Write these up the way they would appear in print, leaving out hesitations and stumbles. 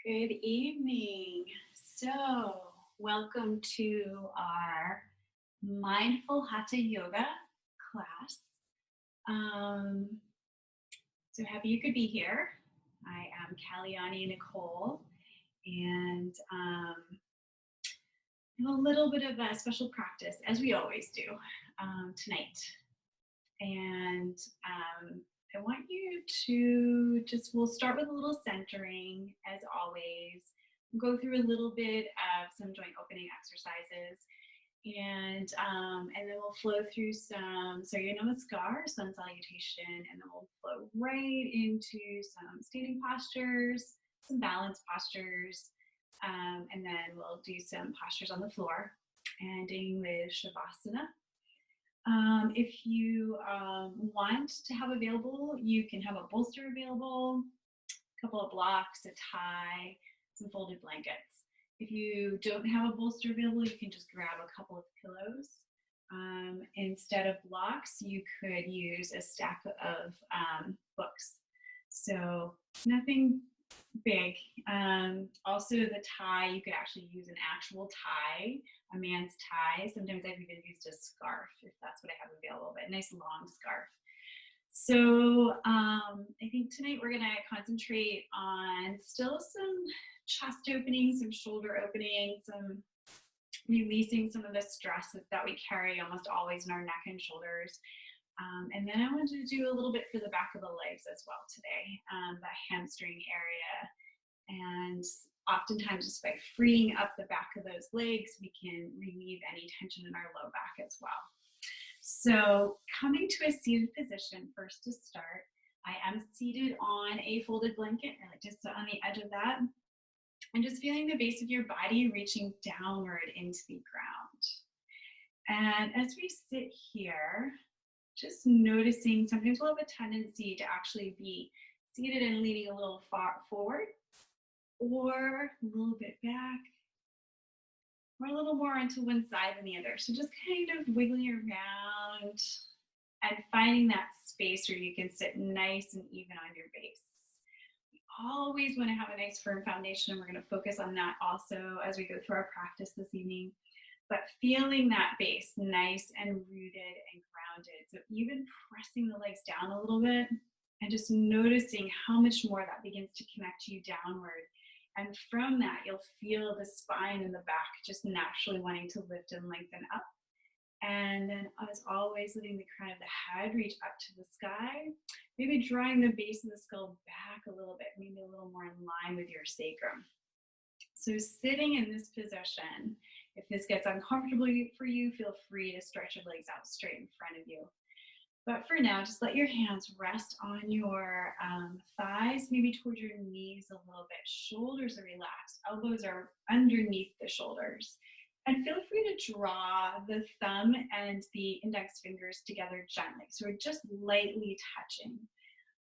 Good evening. So, welcome to our mindful Hatha Yoga class. Um, so happy you could be here. I am Kalyani Nicole, and I have a little bit of a special practice, as we always do, tonight. And I want you to we'll start with a little centering, as always. We'll go through a little bit of some joint opening exercises, and then we'll flow through some Surya Namaskar, sun salutation, and then we'll flow right into some standing postures, some balance postures, and then we'll do some postures on the floor, ending with Shavasana. If you want to have available, you can have a bolster available, a couple of blocks, a tie, some folded blankets. If you don't have a bolster available, you can just grab a couple of pillows. Instead of blocks, you could use a stack of books. So nothing big. Also, the tie, you could actually use an actual tie, a man's tie. Sometimes I've even used a scarf if that's what I have available, but a nice long scarf. So I think tonight we're going to concentrate on still some chest opening, some shoulder opening, some releasing some of the stress that we carry almost always in our neck and shoulders. And then I want to do a little bit for the back of the legs as well today, the hamstring area. And oftentimes just by freeing up the back of those legs, we can relieve any tension in our low back as well. So coming to a seated position first to start, I am seated on a folded blanket, or like just on the edge of that, and just feeling the base of your body reaching downward into the ground. And as we sit here, just noticing sometimes we'll have a tendency to actually be seated and leaning a little far forward, or a little bit back, or a little more onto one side than the other. So just kind of wiggling around and finding that space where you can sit nice and even on your base. We always want to have a nice firm foundation, and we're going to focus on that also as we go through our practice this evening. But feeling that base nice and rooted and grounded. So even pressing the legs down a little bit and just noticing how much more that begins to connect you downward. And from that, you'll feel the spine and the back just naturally wanting to lift and lengthen up. And then, as always, letting the crown of the head reach up to the sky. Maybe drawing the base of the skull back a little bit, maybe a little more in line with your sacrum. So sitting in this position, if this gets uncomfortable for you, feel free to stretch your legs out straight in front of you. But for now, just let your hands rest on your thighs, maybe towards your knees a little bit. Shoulders are relaxed. Elbows are underneath the shoulders. And feel free to draw the thumb and the index fingers together gently. So we're just lightly touching.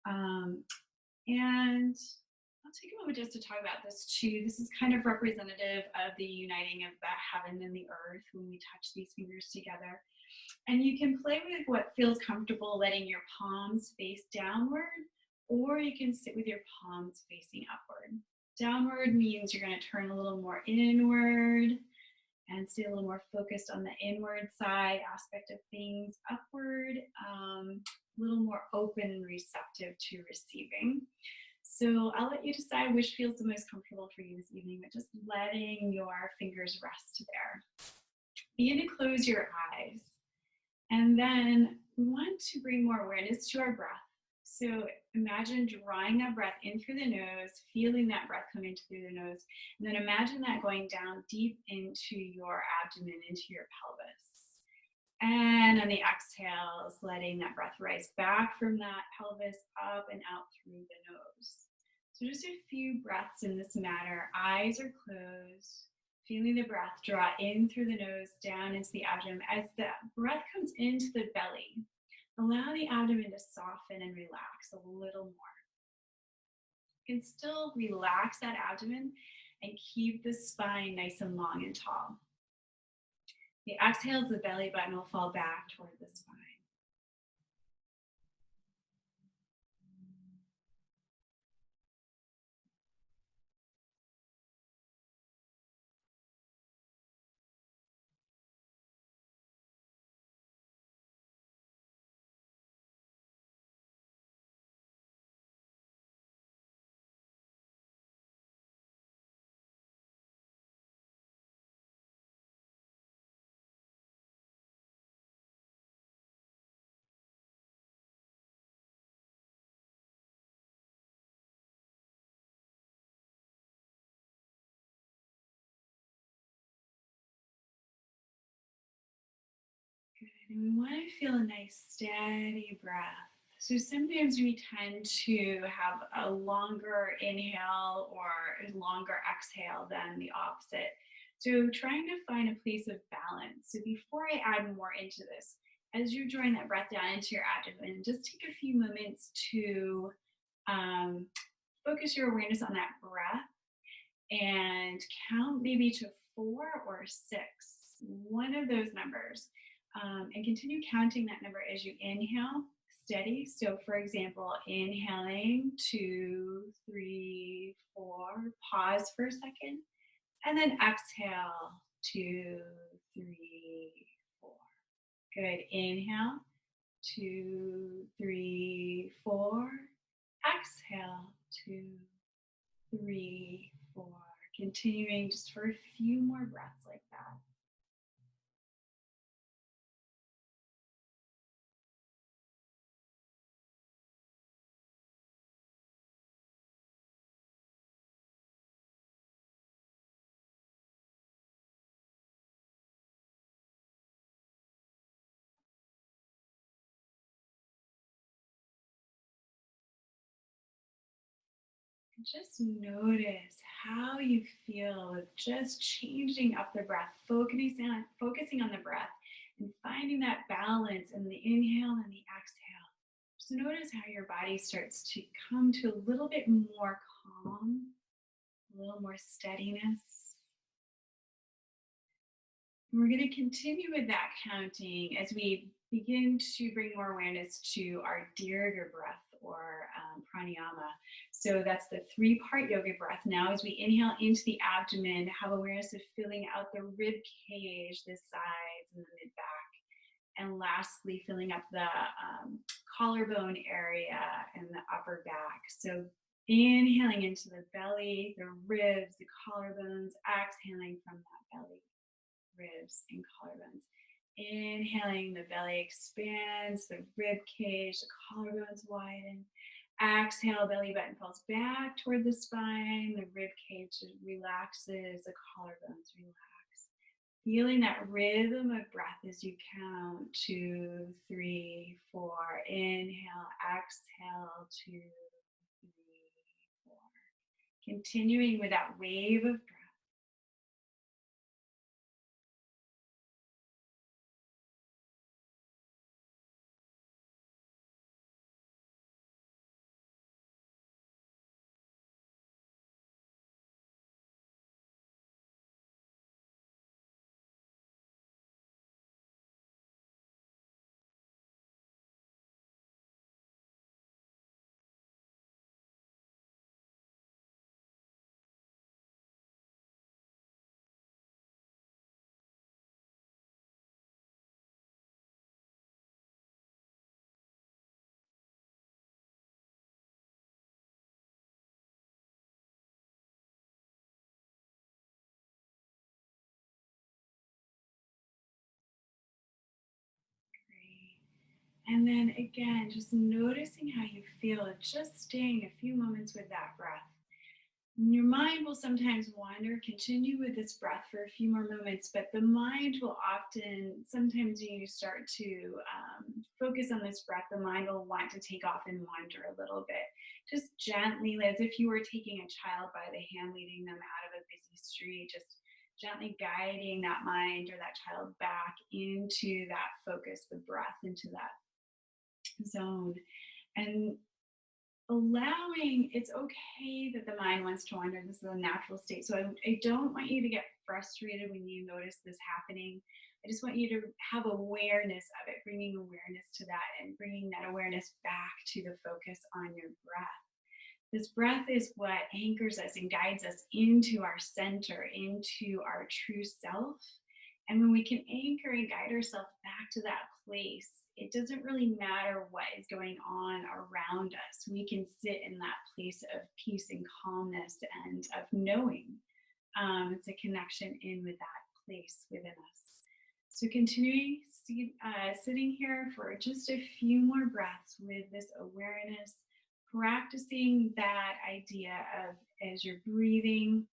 And I'll take a moment just to talk about this too. This is kind of representative of the uniting of the heaven and the earth when we touch these fingers together. And you can play with what feels comfortable, letting your palms face downward, or you can sit with your palms facing upward. Downward means you're going to turn a little more inward and stay a little more focused on the inward side aspect of things. Upward, a little more open and receptive to receiving. So I'll let you decide which feels the most comfortable for you this evening, but just letting your fingers rest there. Begin to close your eyes. And then we want to bring more awareness to our breath. So imagine drawing that breath in through the nose, feeling that breath come in through the nose, and then imagine that going down deep into your abdomen, into your pelvis. And on the exhales, letting that breath rise back from that pelvis up and out through the nose. So just a few breaths in this matter. Eyes are closed. Feeling the breath draw in through the nose, down into the abdomen. As the breath comes into the belly, allow the abdomen to soften and relax a little more. You can still relax that abdomen and keep the spine nice and long and tall. The exhales, the belly button will fall back toward the spine. And we want to feel a nice steady breath. So sometimes we tend to have a longer inhale or a longer exhale than the opposite. So trying to find a place of balance. So before I add more into this, as you're drawing that breath down into your abdomen, just take a few moments to um, focus your awareness on that breath and count maybe to 4 or 6, one of those numbers, and continue counting that number as you inhale, steady. So, for example, inhaling 2, 3, 4, pause for a second, and then exhale 2, 3, 4. Good. Inhale 2, 3, 4. Exhale 2, 3, 4. Continuing just for a few more breaths like that. And just notice how you feel with just changing up the breath, focusing on the breath and finding that balance in the inhale and the exhale. Just notice how your body starts to come to a little bit more calm, a little more steadiness. And we're going to continue with that counting as we begin to bring more awareness to our Dirga breath or pranayama. So that's the 3-part yoga breath. Now, as we inhale into the abdomen, have awareness of filling out the rib cage, the sides, and the mid back. And lastly, filling up the collarbone area and the upper back. So inhaling into the belly, the ribs, the collarbones, exhaling from that belly, ribs, and collarbones. Inhaling, the belly expands, the rib cage, the collarbones widen. Exhale, belly button falls back toward the spine, the rib cage relaxes, the collarbones relax. Feeling that rhythm of breath as you count 2, 3, 4. Inhale, exhale, 2, 3, 4. Continuing with that wave of breath. And then again, just noticing how you feel, just staying a few moments with that breath. Your mind will sometimes wander. Continue with this breath for a few more moments, but the mind will often, sometimes when you start to focus on this breath, the mind will want to take off and wander a little bit. Just gently, as if you were taking a child by the hand, leading them out of a busy street, just gently guiding that mind or that child back into that focus, the breath, into that zone. And allowing, it's okay that the mind wants to wander. This is a natural state. So I don't want you to get frustrated when you notice this happening. I just want you to have awareness of it, bringing awareness to that and bringing that awareness back to the focus on your breath. This breath is what anchors us and guides us into our center, into our true self. And when we can anchor and guide ourselves back to that place, it doesn't really matter what is going on around us. We can sit in that place of peace and calmness and of knowing. It's a connection in with that place within us. So continuing sitting here for just a few more breaths with this awareness, practicing that idea of as you're breathing,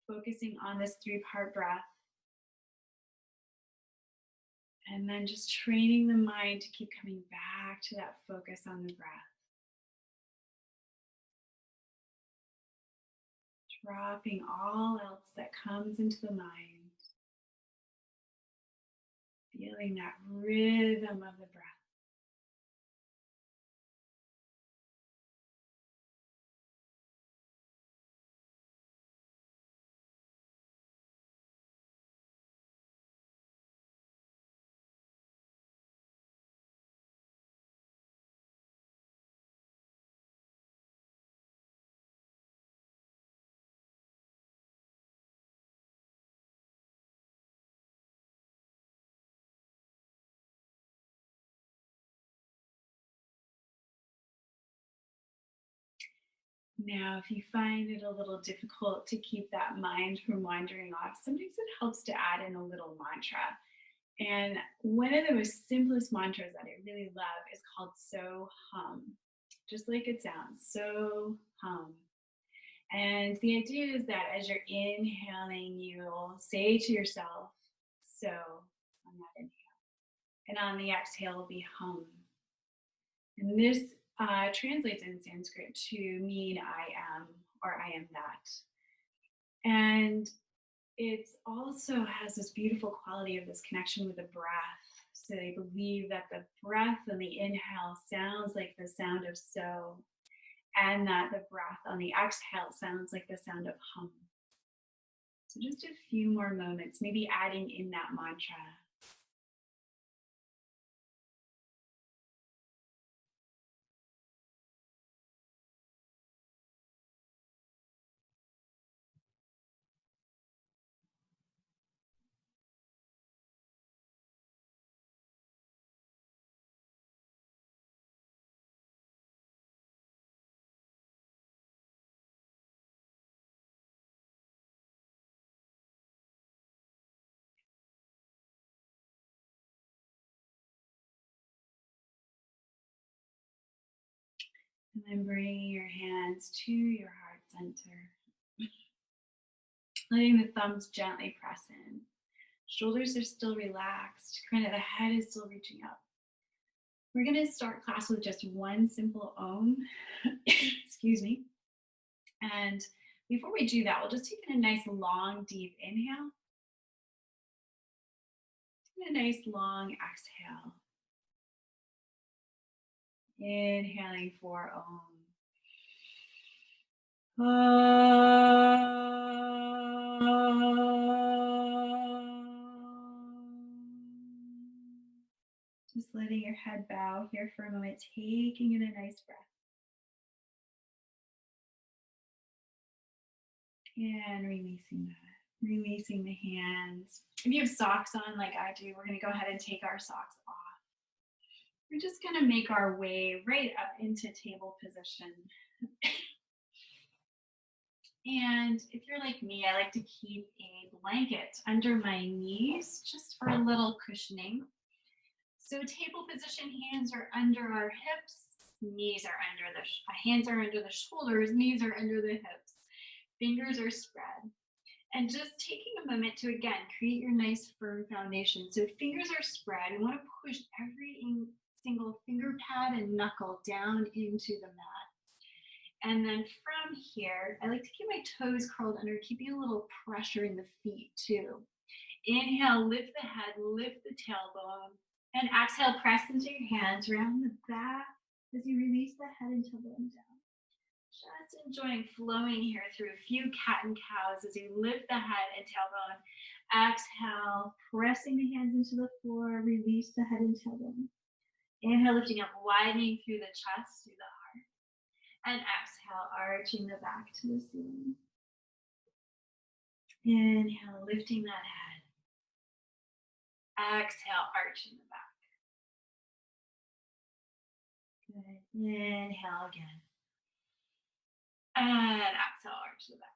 focusing on this 3-part breath. And then just training the mind to keep coming back to that focus on the breath. Dropping all else that comes into the mind. Feeling that rhythm of the breath. Now, if you find it a little difficult to keep that mind from wandering off, sometimes it helps to add in a little mantra. And one of the most simplest mantras that I really love is called So Hum, just like it sounds, So Hum. And the idea is that as you're inhaling, you'll say to yourself, so on that inhale. And on the exhale will be hum. And this translates in Sanskrit to mean I am or I am that. And it also has this beautiful quality of this connection with the breath. So they believe that the breath on the inhale sounds like the sound of so, and that the breath on the exhale sounds like the sound of hum. So just a few more moments, maybe adding in that mantra. And then bringing your hands to your heart center. Letting the thumbs gently press in. Shoulders are still relaxed. Crown of the head is still reaching up. We're going to start class with just one simple Om. Excuse me. And before we do that, we'll just take in a nice long, deep inhale. And a nice long exhale. Inhaling for Om. Just letting your head bow here for a moment, taking in a nice breath. And releasing that, releasing the hands. If you have socks on like I do, we're going to go ahead and take our socks off. We're just going to make our way right up into table position. And if you're like me, I like to keep a blanket under my knees just for a little cushioning. So table position, hands are under our hips, knees are under the, hands are under the shoulders, knees are under the hips, fingers are spread. And just taking a moment to, again, create your nice firm foundation. So fingers are spread. We want to push every single finger pad and knuckle down into the mat. And then from here, I like to keep my toes curled under, keeping a little pressure in the feet too. Inhale, lift the head, lift the tailbone. And exhale, press into your hands around the back as you release the head and tailbone down. Just enjoying flowing here through a few cat and cows as you lift the head and tailbone. Exhale, pressing the hands into the floor, release the head and tailbone. Inhale, lifting up, widening through the chest, through the heart. And exhale, arching the back to the ceiling. Inhale, lifting that head. Exhale, arching the back. Good. Inhale again. And exhale, arch the back.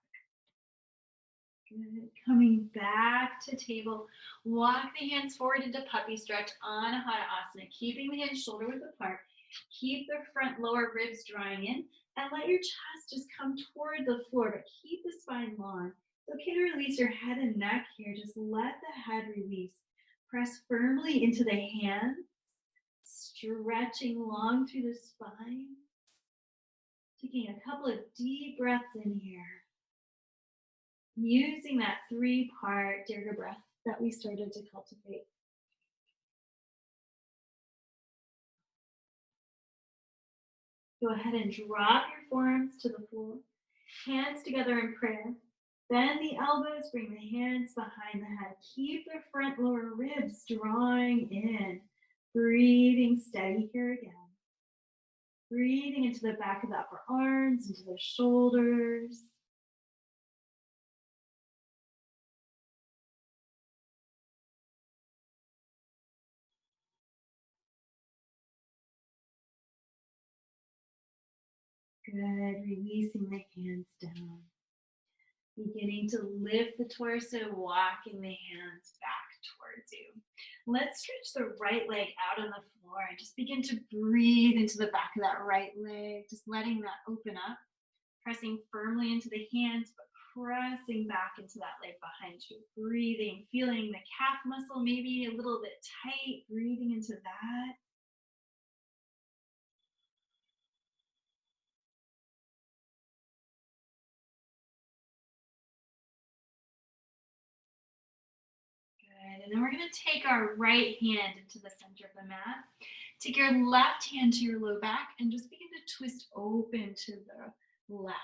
Good. Coming back to table. Walk the hands forward into puppy stretch on Anahata-asana, keeping the hands shoulder width apart. Keep the front lower ribs drawing in, and let your chest just come toward the floor, but keep the spine long. It's okay to release your head and neck here. Just let the head release. Press firmly into the hands, stretching long through the spine. Taking a couple of deep breaths in here. Using that 3-part Yoga breath that we started to cultivate. Go ahead and drop your forearms to the floor. Hands together in prayer. Bend the elbows, bring the hands behind the head. Keep the front lower ribs drawing in. Breathing steady here again. Breathing into the back of the upper arms, into the shoulders. Good, releasing the hands down. Beginning to lift the torso, walking the hands back towards you. Let's stretch the right leg out on the floor and just begin to breathe into the back of that right leg, just letting that open up, pressing firmly into the hands, but pressing back into that leg behind you. Breathing, feeling the calf muscle maybe a little bit tight, breathing into that. Good. And then we're going to take our right hand into the center of the mat. Take your left hand to your low back and just begin to twist open to the left.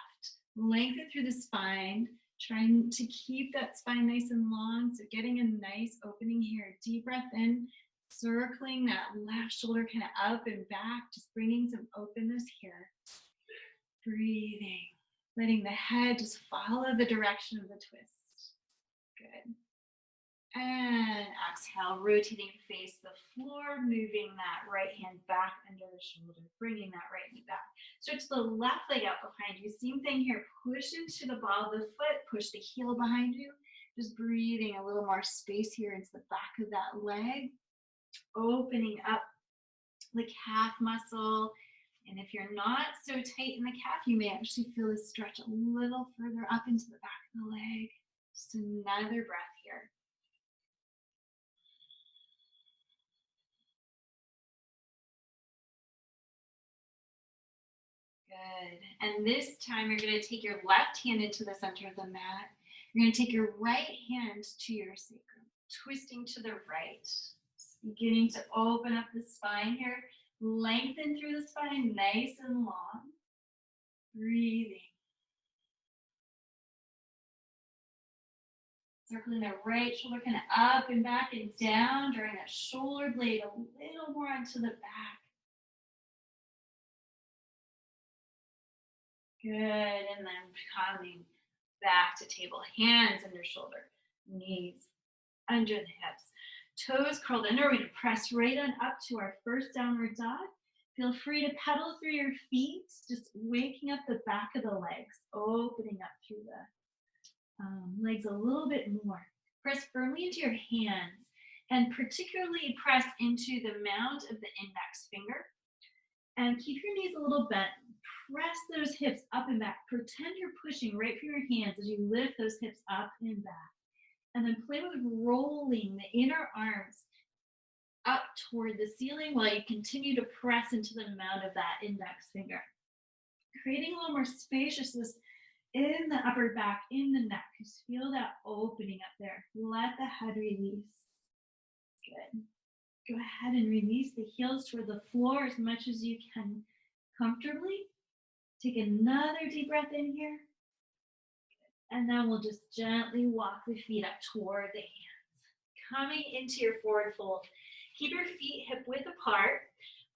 Lengthen through the spine, trying to keep that spine nice and long. So getting a nice opening here. Deep breath in, circling that left shoulder kind of up and back, just bringing some openness here. Breathing, letting the head just follow the direction of the twist. Good. And exhale, rotating face the floor, moving that right hand back under the shoulder, bringing that right knee back. Stretch the left leg out behind you. Same thing here. Push into the ball of the foot, push the heel behind you. Just breathing a little more space here into the back of that leg. Opening up the calf muscle. And if you're not so tight in the calf, you may actually feel this stretch a little further up into the back of the leg. Just another breath here. Good. And this time you're going to take your left hand into the center of the mat. You're going to take your right hand to your sacrum, twisting to the right. Beginning to open up the spine here. Lengthen through the spine, nice and long. Breathing. Circling the right shoulder kind of up and back and down, drawing that shoulder blade a little more onto the back. Good, and then coming back to table. Hands under shoulder, knees under the hips. Toes curled under. We're going to press right on up to our first downward dog. Feel free to pedal through your feet, just waking up the back of the legs, opening up through the legs a little bit more. Press firmly into your hands, and particularly press into the mount of the index finger. And keep your knees a little bent. Press those hips up and back. Pretend you're pushing right through your hands as you lift those hips up and back. And then play with rolling the inner arms up toward the ceiling while you continue to press into the mount of that index finger. Creating a little more spaciousness in the upper back, in the neck. Just feel that opening up there. Let the head release. Good. Go ahead and release the heels toward the floor as much as you can comfortably. Take another deep breath in here. And then we'll just gently walk the feet up toward the hands. Coming into your forward fold. Keep your feet hip width apart.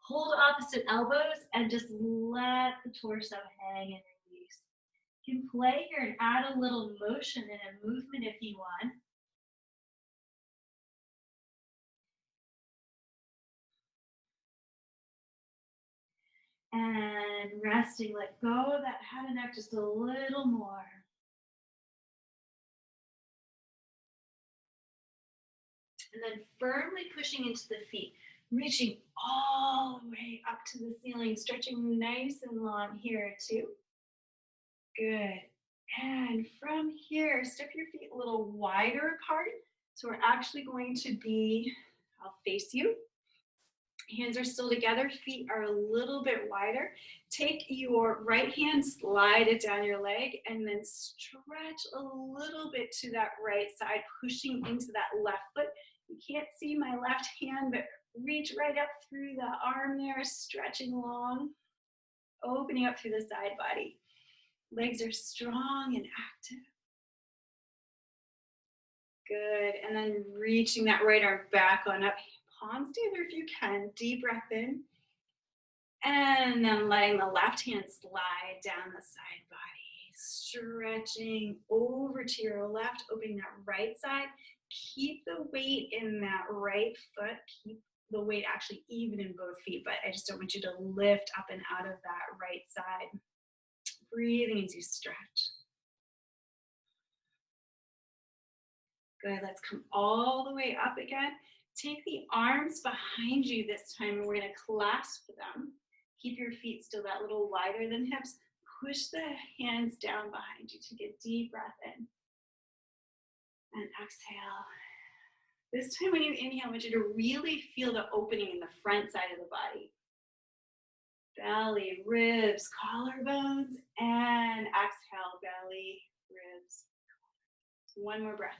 Hold opposite elbows and just let the torso hang and release. You can play here and add a little motion and a movement if you want. And resting, let go of that head and neck just a little more. And then firmly pushing into the feet, reaching all the way up to the ceiling, stretching nice and long here too. Good. And from here, step your feet a little wider apart So we're actually going to be, I'll face you. Hands are still together, feet are a little bit wider. Take your right hand, slide it down your leg, and then stretch a little bit to that right side, pushing into that left foot. You can't see my left hand, but reach right up through the arm there, stretching long, opening up through the side body. Legs are strong and active. Good, and then reaching that right arm back on up. Palms together if you can. Deep breath in. And then letting the left hand slide down the side body. Stretching over to your left, opening that right side. Keep the weight in that right foot. Keep the weight actually even in both feet, but I just don't want you to lift up and out of that right side. Breathing as you stretch. Good, let's come all the way up again. Take the arms behind you this time, and we're gonna clasp them. Keep your feet still that little wider than hips. Push the hands down behind you. Take a deep breath in. And exhale. This time when you inhale, I want you to really feel the opening in the front side of the body. Belly, ribs, collarbones, and exhale, belly, ribs. One more breath.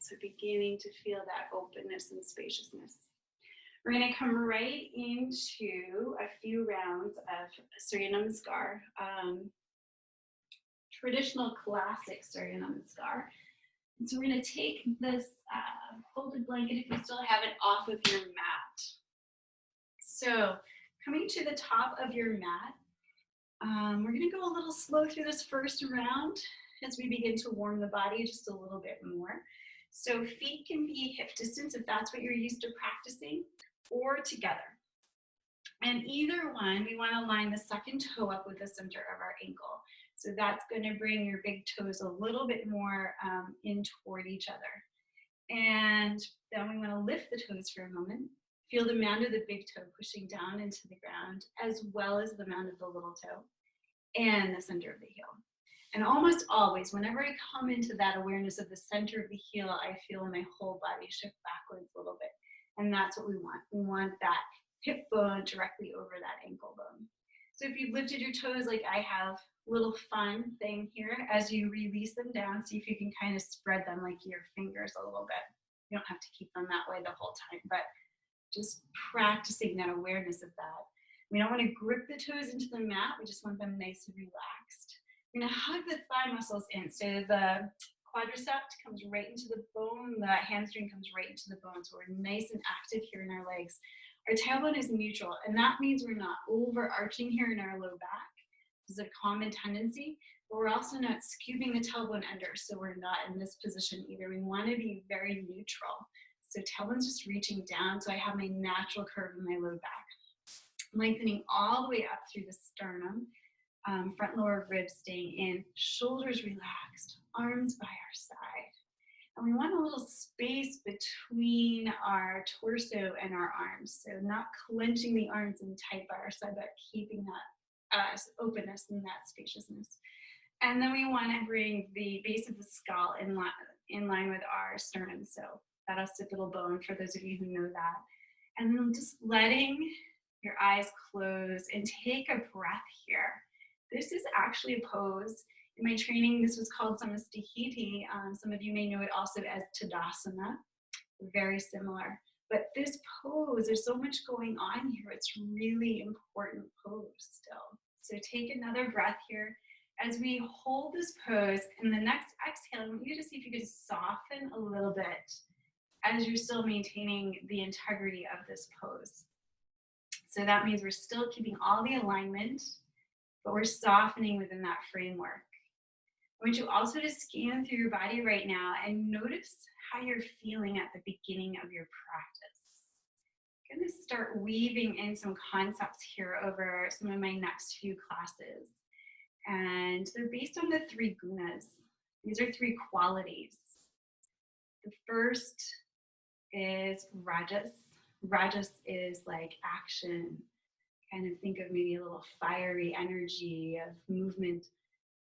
So beginning to feel that openness and spaciousness. We're going to come right into a few rounds of Surya Namaskar, traditional classic Surya Namaskar. And so we're going to take this folded blanket, if you still have it, off of your mat. So coming to the top of your mat, we're going to go a little slow through this first round as we begin to warm the body just a little bit more. So feet can be hip distance if that's what you're used to practicing, or together. And either one, we want to line the second toe up with the center of our ankle. So that's going to bring your big toes a little bit more in toward each other. And then we want to lift the toes for a moment. Feel the mound of the big toe pushing down into the ground, as well as the mound of the little toe and the center of the heel. And almost always, whenever I come into that awareness of the center of the heel, I feel my whole body shift backwards a little bit. And that's what we want. We want that hip bone directly over that ankle bone. So if you've lifted your toes like I have, little fun thing here, as you release them down, see if you can kind of spread them like your fingers a little bit. You don't have to keep them that way the whole time, but just practicing that awareness of that. We don't want to grip the toes into the mat. We just want them nice and relaxed. We're going to hug the thigh muscles in. So the quadricep comes right into the bone, the hamstring comes right into the bone. So we're nice and active here in our legs. Our tailbone is neutral, and that means we're not overarching here in our low back. This is a common tendency, but we're also not scooping the tailbone under, so we're not in this position either. We want to be very neutral. So tailbone's just reaching down, so I have my natural curve in my low back. Lengthening all the way up through the sternum. Front lower ribs staying in, shoulders relaxed, arms by our side. And we want a little space between our torso and our arms. So not clenching the arms in tight by our side, but keeping that openness and that spaciousness. And then we want to bring the base of the skull in line with our sternum. So that occipital bone, for those of you who know that. And then just letting your eyes close and take a breath here. This is actually a pose. In my training, this was called Samastihiti. Some of you may know it also as Tadasana. Very similar. But this pose, there's so much going on here. It's really important pose still. So take another breath here. As we hold this pose, in the next exhale, I want you to see if you can soften a little bit as you're still maintaining the integrity of this pose. So that means we're still keeping all the alignment, but we're softening within that framework. I want you also to scan through your body right now and notice how you're feeling at the beginning of your practice. I'm going to start weaving in some concepts here over some of my next few classes. And they're based on the 3 gunas. These are 3 qualities. The first is rajas. Rajas is like action. Kind of think of maybe a little fiery energy of movement.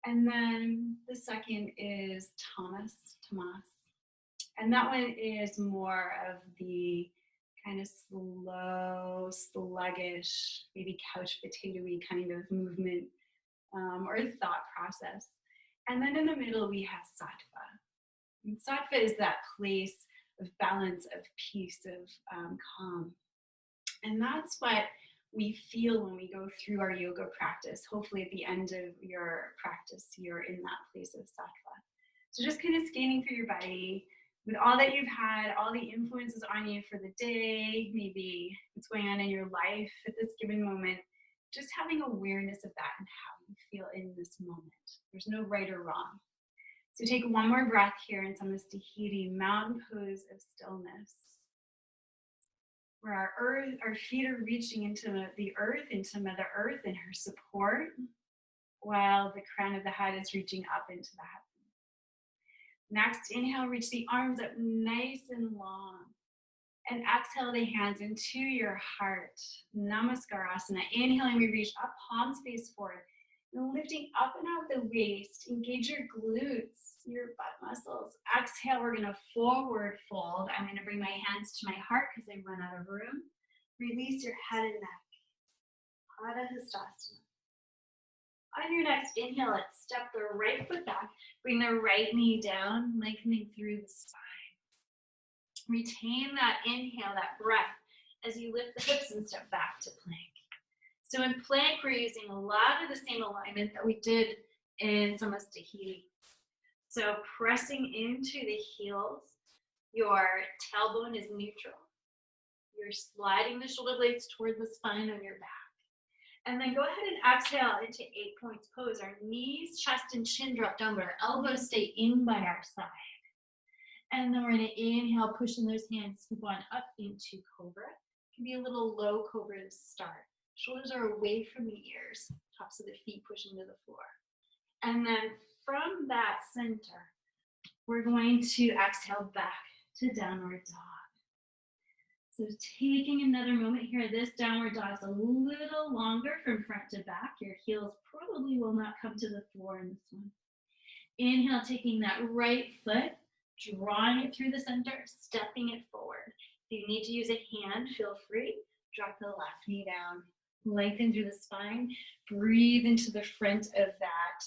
And then the second is Tamas. And that one is more of the kind of slow, sluggish, maybe couch potato-y kind of movement or thought process. And then in the middle, we have Sattva. And Sattva is that place of balance, of peace, of calm. And that's what we feel when we go through our yoga practice. Hopefully at the end of your practice, you're in that place of Sattva. So just kind of scanning through your body with all that you've had, all the influences on you for the day, maybe what's going on in your life at this given moment, just having awareness of that and how you feel in this moment. There's no right or wrong. So take one more breath here in Samastahiti, mountain pose of stillness, where our feet are reaching into the earth, into Mother Earth and her support, while the crown of the head is reaching up into the heaven. Next, inhale, reach the arms up nice and long. And exhale the hands into your heart. Namaskarasana. Inhaling, we reach up, palms face forward. And lifting up and out the waist. Engage your glutes, your butt muscles. Exhale, we're going to forward fold. I'm going to bring my hands to my heart because I run out of room. Release your head and neck. Hatha Hastasana. On your next inhale, let's step the right foot back. Bring the right knee down, lengthening through the spine. Retain that inhale, that breath, as you lift the hips and step back to plank. So in plank, we're using a lot of the same alignment that we did in Samastahiti. So pressing into the heels, your tailbone is neutral. You're sliding the shoulder blades toward the spine on your back. And then go ahead and exhale into 8 points pose. Our knees, chest, and chin drop down, but our elbows stay in by our side. And then we're going to inhale, pushing those hands, scoop on up into cobra. It can be a little low cobra to start. Shoulders are away from the ears, tops of the feet pushing to the floor. And then from that center, we're going to exhale back to downward dog. So taking another moment here, this downward dog is a little longer from front to back. Your heels probably will not come to the floor in this one. Inhale, taking that right foot, drawing it through the center, stepping it forward. If you need to use a hand, feel free. Drop the left knee down, lengthen through the spine, breathe into the front of that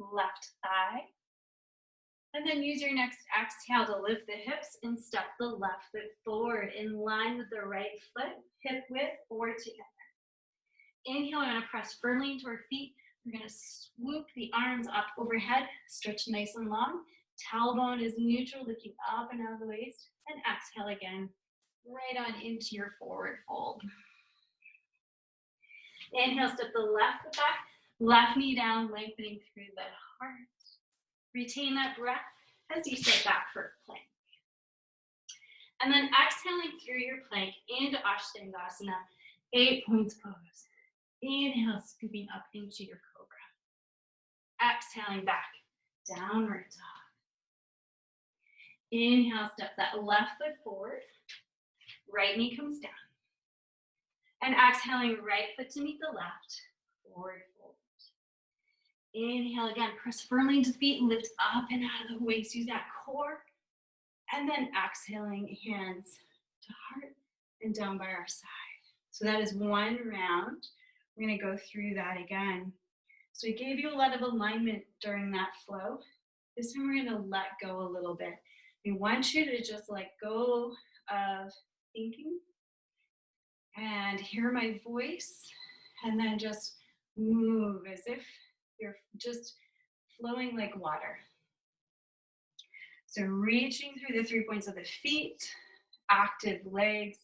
left thigh. And then use your next exhale to lift the hips and step the left foot forward in line with the right foot, hip width or together. Inhale, we're going to press firmly into our feet. We're going to swoop the arms up overhead, stretch nice and long. Tailbone is neutral, lifting up and out of the waist. And exhale again, right on into your forward fold. Inhale, step the left foot back, left knee down, lengthening through the heart. Retain that breath as you step back for plank. And then exhaling through your plank into Ashtangasana, 8 points pose. Inhale, scooping up into your cobra. Exhaling back, downward dog. Inhale, step that left foot forward. Right knee comes down. And exhaling right foot to meet the left, forward fold. Inhale again, press firmly into the feet, lift up and out of the waist, use that core. And then exhaling, hands to heart and down by our side. So that is one round. We're gonna go through that again. So we gave you a lot of alignment during that flow. This time we're gonna let go a little bit. We want you to just let go of thinking and hear my voice and then just move as if you're just flowing like water. So reaching through the 3 points of the feet, active legs,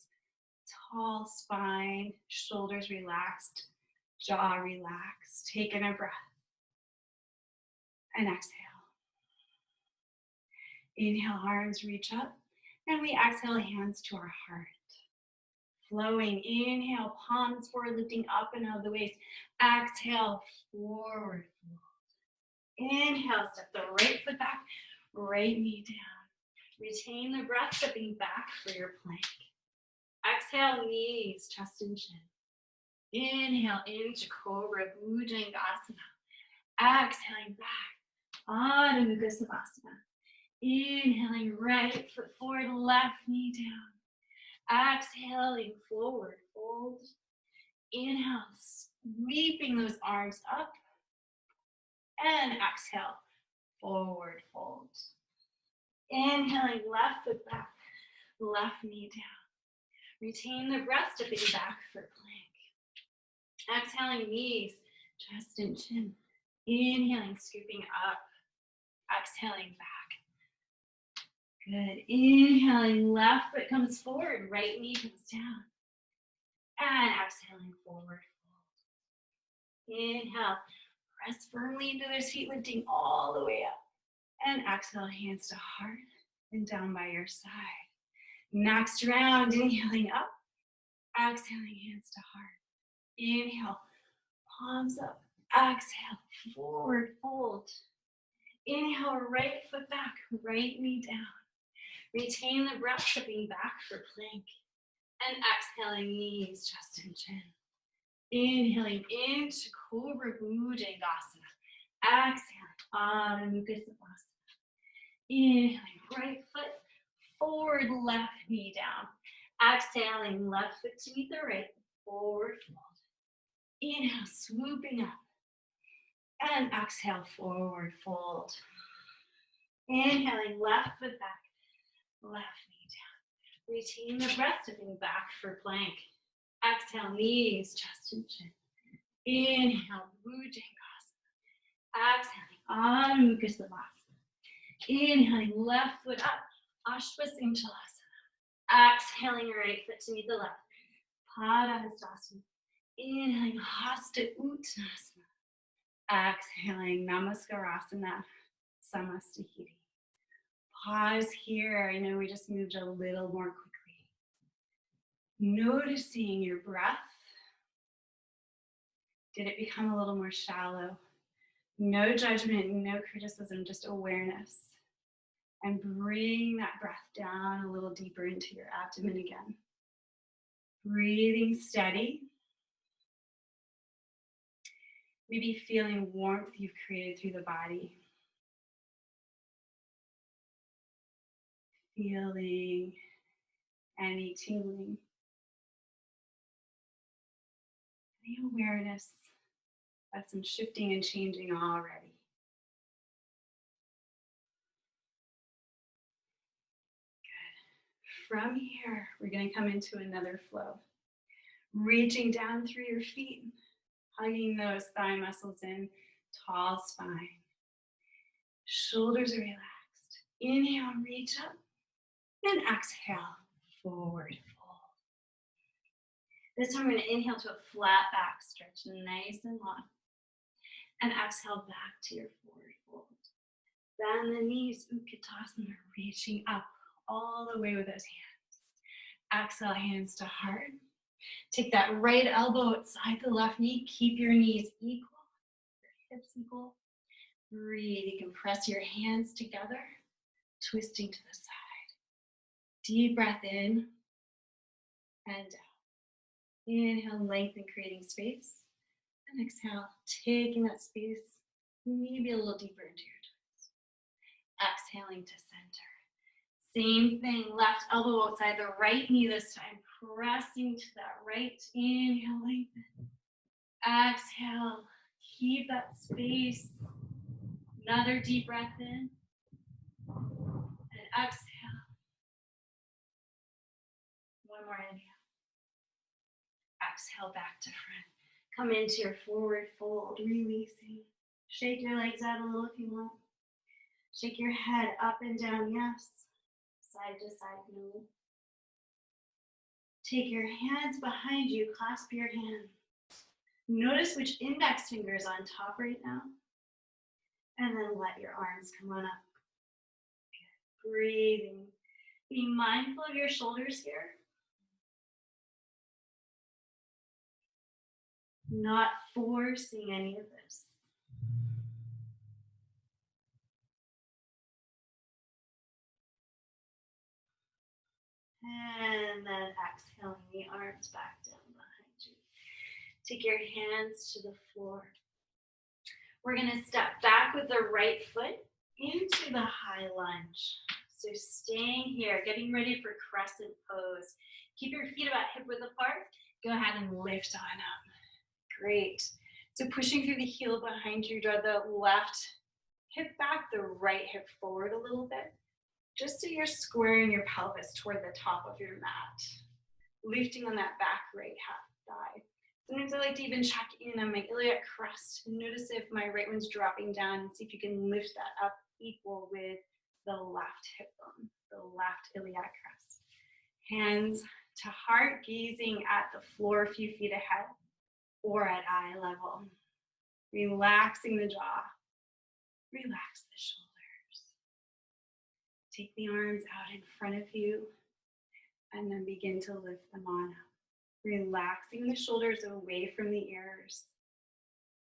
tall spine, shoulders relaxed, jaw relaxed. Taking a breath and exhale. Inhale, arms reach up, and we exhale, hands to our heart. Flowing, inhale, palms forward, lifting up and out of the waist. Exhale, forward fold. Inhale, step the right foot back, right knee down. Retain the breath, stepping back for your plank. Exhale, knees, chest and chin. Inhale into Cobra, Bhujangasana. Exhaling back. Adho Mukha Savasana. Inhaling right foot forward, left knee down. Exhaling forward, fold. Inhale, sweeping those arms up. And exhale, forward fold. Inhaling, left foot back, left knee down. Retain the breath, stepping back for plank. Exhaling, knees, chest and chin. Inhaling, scooping up. Exhaling, back. Good. Inhaling, left foot comes forward, right knee comes down. And exhaling, forward fold. Inhale, press firmly into those feet, lifting all the way up. And exhale, hands to heart and down by your side. Next round, inhaling up. Exhaling, hands to heart. Inhale, palms up. Exhale, forward fold. Inhale, right foot back, right knee down. Retain the breath, stepping back for plank. And exhaling, knees, chest and chin. Inhaling into Cobra Bhujangasana. Exhaling, Adho Mukha Savasana. Inhaling, right foot forward, left knee down. Exhaling, left foot to meet the right, forward fold. Inhale, swooping up. And exhale, forward fold. Inhaling, left foot back, left knee down. Retain the breath, stepping back for plank. Exhale, knees, chest and chin. Inhale, Bhujangasana. Exhaling, Adho Mukha Savasana. Inhaling, left foot up, Ashwasandhalasana. Exhaling, right foot to meet the left, Padahastasana. Inhaling, Hasta Uttanasana. Exhaling, Namaskarasana, Samastahiti. Pause here. I know we just moved a little more quickly. Noticing your breath. Did it become a little more shallow? No judgment, no criticism, just awareness. And bring that breath down a little deeper into your abdomen again. Breathing steady. Maybe feeling warmth you've created through the body. Feeling any tingling. Any awareness of some shifting and changing already. Good. From here, we're going to come into another flow. Reaching down through your feet, hugging those thigh muscles in, tall spine. Shoulders are relaxed. Inhale, reach up. And exhale, forward fold. This time we're going to inhale to a flat back stretch, nice and long. And exhale back to your forward fold. Bend the knees, Utkatasana, reaching up all the way with those hands. Exhale, hands to heart. Take that right elbow outside the left knee. Keep your knees equal, your hips equal. Breathe. You can press your hands together, twisting to the side. Deep breath in and out. Inhale, lengthen, creating space. And exhale, taking that space maybe a little deeper into your toes. Exhaling to center. Same thing, left elbow outside the right knee this time. Pressing to that right. Inhale, lengthen. Exhale, keep that space. Another deep breath in. And exhale. One more inhale. Exhale back to front. Come into your forward fold, releasing. Shake your legs out a little if you want. Shake your head up and down, yes. Side to side, no. Take your hands behind you, clasp your hands. Notice which index finger is on top right now. And then let your arms come on up. Good. Breathing. Be mindful of your shoulders here. Not forcing any of this. And then exhaling the arms back down behind you. Take your hands to the floor. We're gonna step back with the right foot into the high lunge. So staying here, getting ready for crescent pose. Keep your feet about hip width apart. Go ahead and lift on up. Great. So pushing through the heel behind you, draw the left hip back, the right hip forward a little bit, just so you're squaring your pelvis toward the top of your mat. Lifting on that back right thigh. Sometimes I like to even check in on my iliac crest and notice if my right one's dropping down and see if you can lift that up equal with the left hip bone, the left iliac crest. Hands to heart, gazing at the floor a few feet ahead or at eye level. Relaxing the jaw. Relax the shoulders. Take the arms out in front of you and then begin to lift them on up. Relaxing the shoulders away from the ears.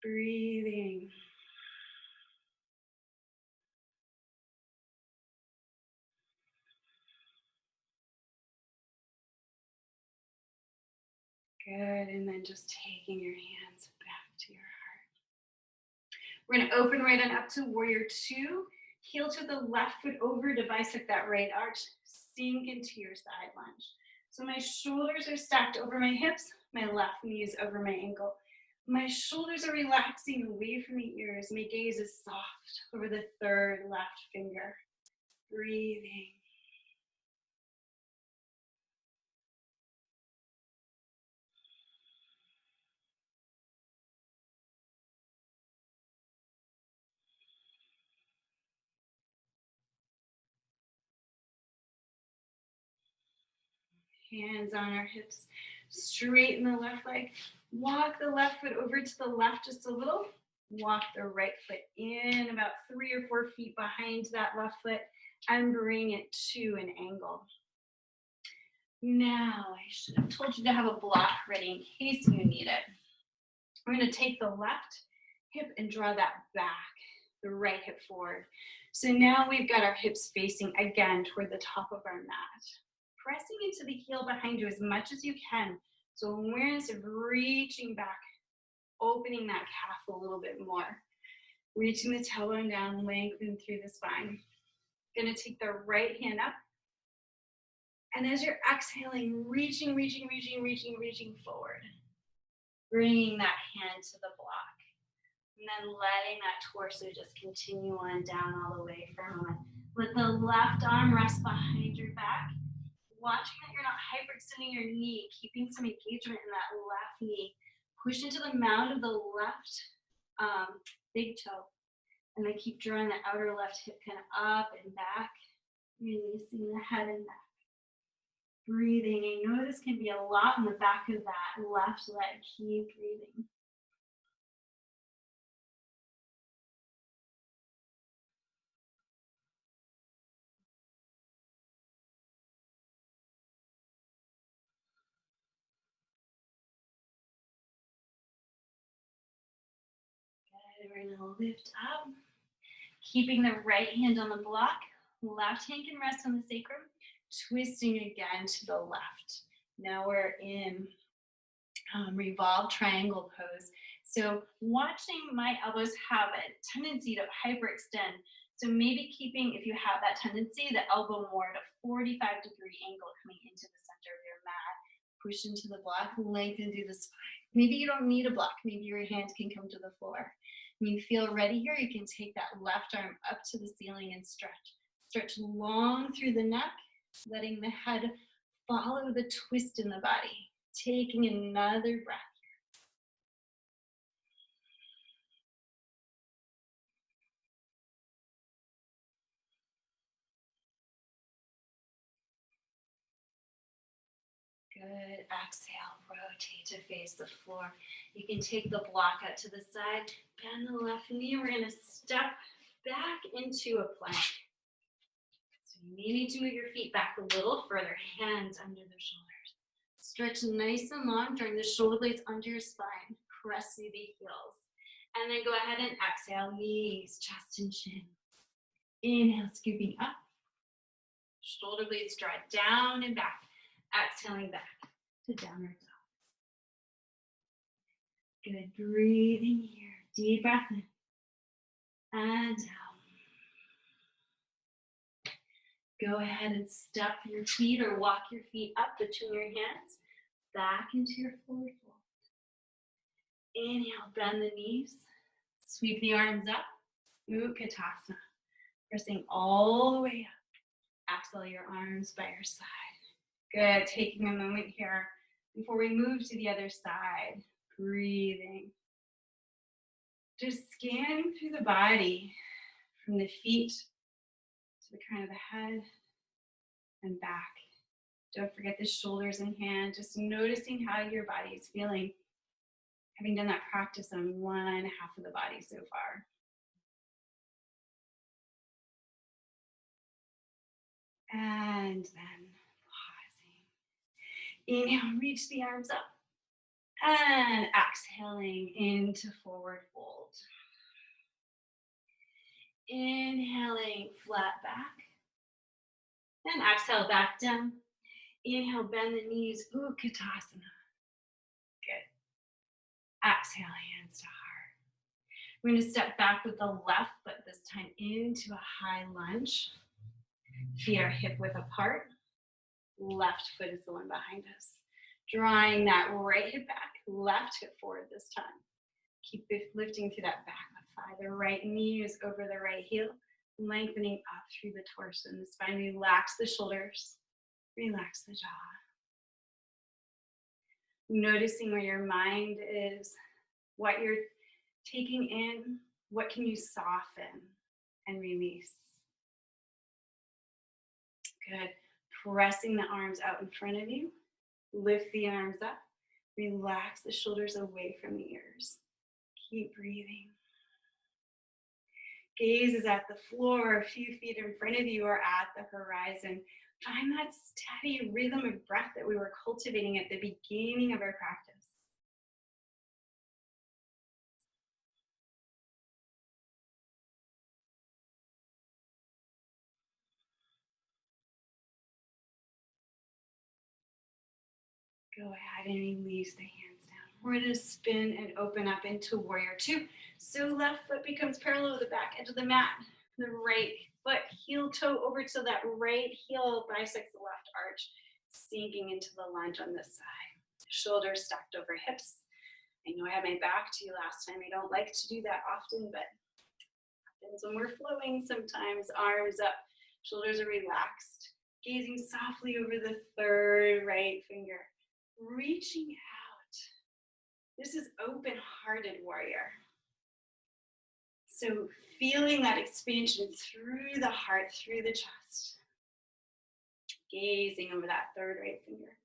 Breathing. Good, and then just taking your hands back to your heart. We're gonna open right on up to warrior two. Heel to the left foot over to bisect that right arch. Sink into your side lunge. So my shoulders are stacked over my hips, my left knee is over my ankle. My shoulders are relaxing away from the ears. My gaze is soft over the third left finger. Breathing. Hands on our hips. Straighten the left leg. Walk the left foot over to the left just a little. Walk the right foot in about 3 or 4 feet behind that left foot and bring it to an angle. Now, I should have told you to have a block ready in case you need it. We're going to take the left hip and draw that back, the right hip forward. So now we've got our hips facing again toward the top of our mat. Pressing into the heel behind you as much as you can. So awareness of reaching back, opening that calf a little bit more. Reaching the tailbone down, lengthen through the spine. Gonna take the right hand up. And as you're exhaling, reaching forward. Bringing that hand to the block. And then letting that torso just continue on down all the way for a moment. Let the left arm rest behind your back. Watching that you're not hyperextending your knee, keeping some engagement in that left knee. Push into the mound of the left big toe. And then keep drawing the outer left hip kind of up and back, releasing the head and back. Breathing. I know this can be a lot in the back of that left leg. Keep breathing. Good. We're going to lift up. Keeping the right hand on the block. Left hand can rest on the sacrum. Twisting again to the left. Now we're in revolved triangle pose. So watching my elbows have a tendency to hyperextend. So maybe keeping, if you have that tendency, the elbow more at a 45-degree angle coming into the center of your mat. Push into the block, lengthen through the spine. Maybe you don't need a block. Maybe your hands can come to the floor. When you feel ready here, you can take that left arm up to the ceiling and stretch. Stretch long through the neck, letting the head follow the twist in the body. Taking another breath. Good. Exhale, rotate to face the floor. You can take the block out to the side, bend the left knee. We're going to step back into a plank. So you may need to move your feet back a little further, hands under the shoulders. Stretch nice and long, drawing the shoulder blades under your spine. Press through the heels. And then go ahead and exhale, knees, chest, and chin. Inhale, scooping up. Shoulder blades draw down and back. Exhaling back to downward dog. Good. Breathing here. Deep breath in. and down. Go ahead and step your feet or walk your feet up between your hands, back into your forward fold. Inhale, bend the knees, sweep the arms up, Utkatasana, pressing all the way up. Exhale your arms by your side. Good, taking a moment here before we move to the other side, breathing. Just scanning through the body from the feet to the crown of the head and back. Don't forget the shoulders in hand, just noticing how your body is feeling. Having done that practice on one half of the body so far. And then pausing. Inhale, reach the arms up. And exhaling into forward fold. Inhaling, flat back. And exhale, back down. Inhale, bend the knees, Utkatasana. Good. Exhale, hands to heart. We're going to step back with the left foot this time into a high lunge. Feet are hip width apart. Left foot is the one behind us. Drawing that right hip back, left hip forward this time. Keep lifting through that back thigh. The right knee is over the right heel, lengthening up through the torso and the spine. Relax the shoulders, relax the jaw. Noticing where your mind is, what you're taking in, what can you soften and release. Good. Pressing the arms out in front of you. Lift the arms up. Relax the shoulders away from the ears. Keep breathing. Gaze is at the floor, a few feet in front of you or at the horizon. Find that steady rhythm of breath that we were cultivating at the beginning of our practice. Go ahead and release the hands down. We're going to spin and open up into warrior two. So left foot becomes parallel to the back edge of the mat. The right foot, heel toe over to that right heel, bisects the left arch, sinking into the lunge on this side. Shoulders stacked over hips. I know I had my back to you last time. I don't like to do that often, but happens when we're flowing sometimes. Arms up, shoulders are relaxed. Gazing softly over the third right finger. Reaching out. This is open-hearted warrior. So feeling that expansion through the heart, through the chest. Gazing over that third right finger.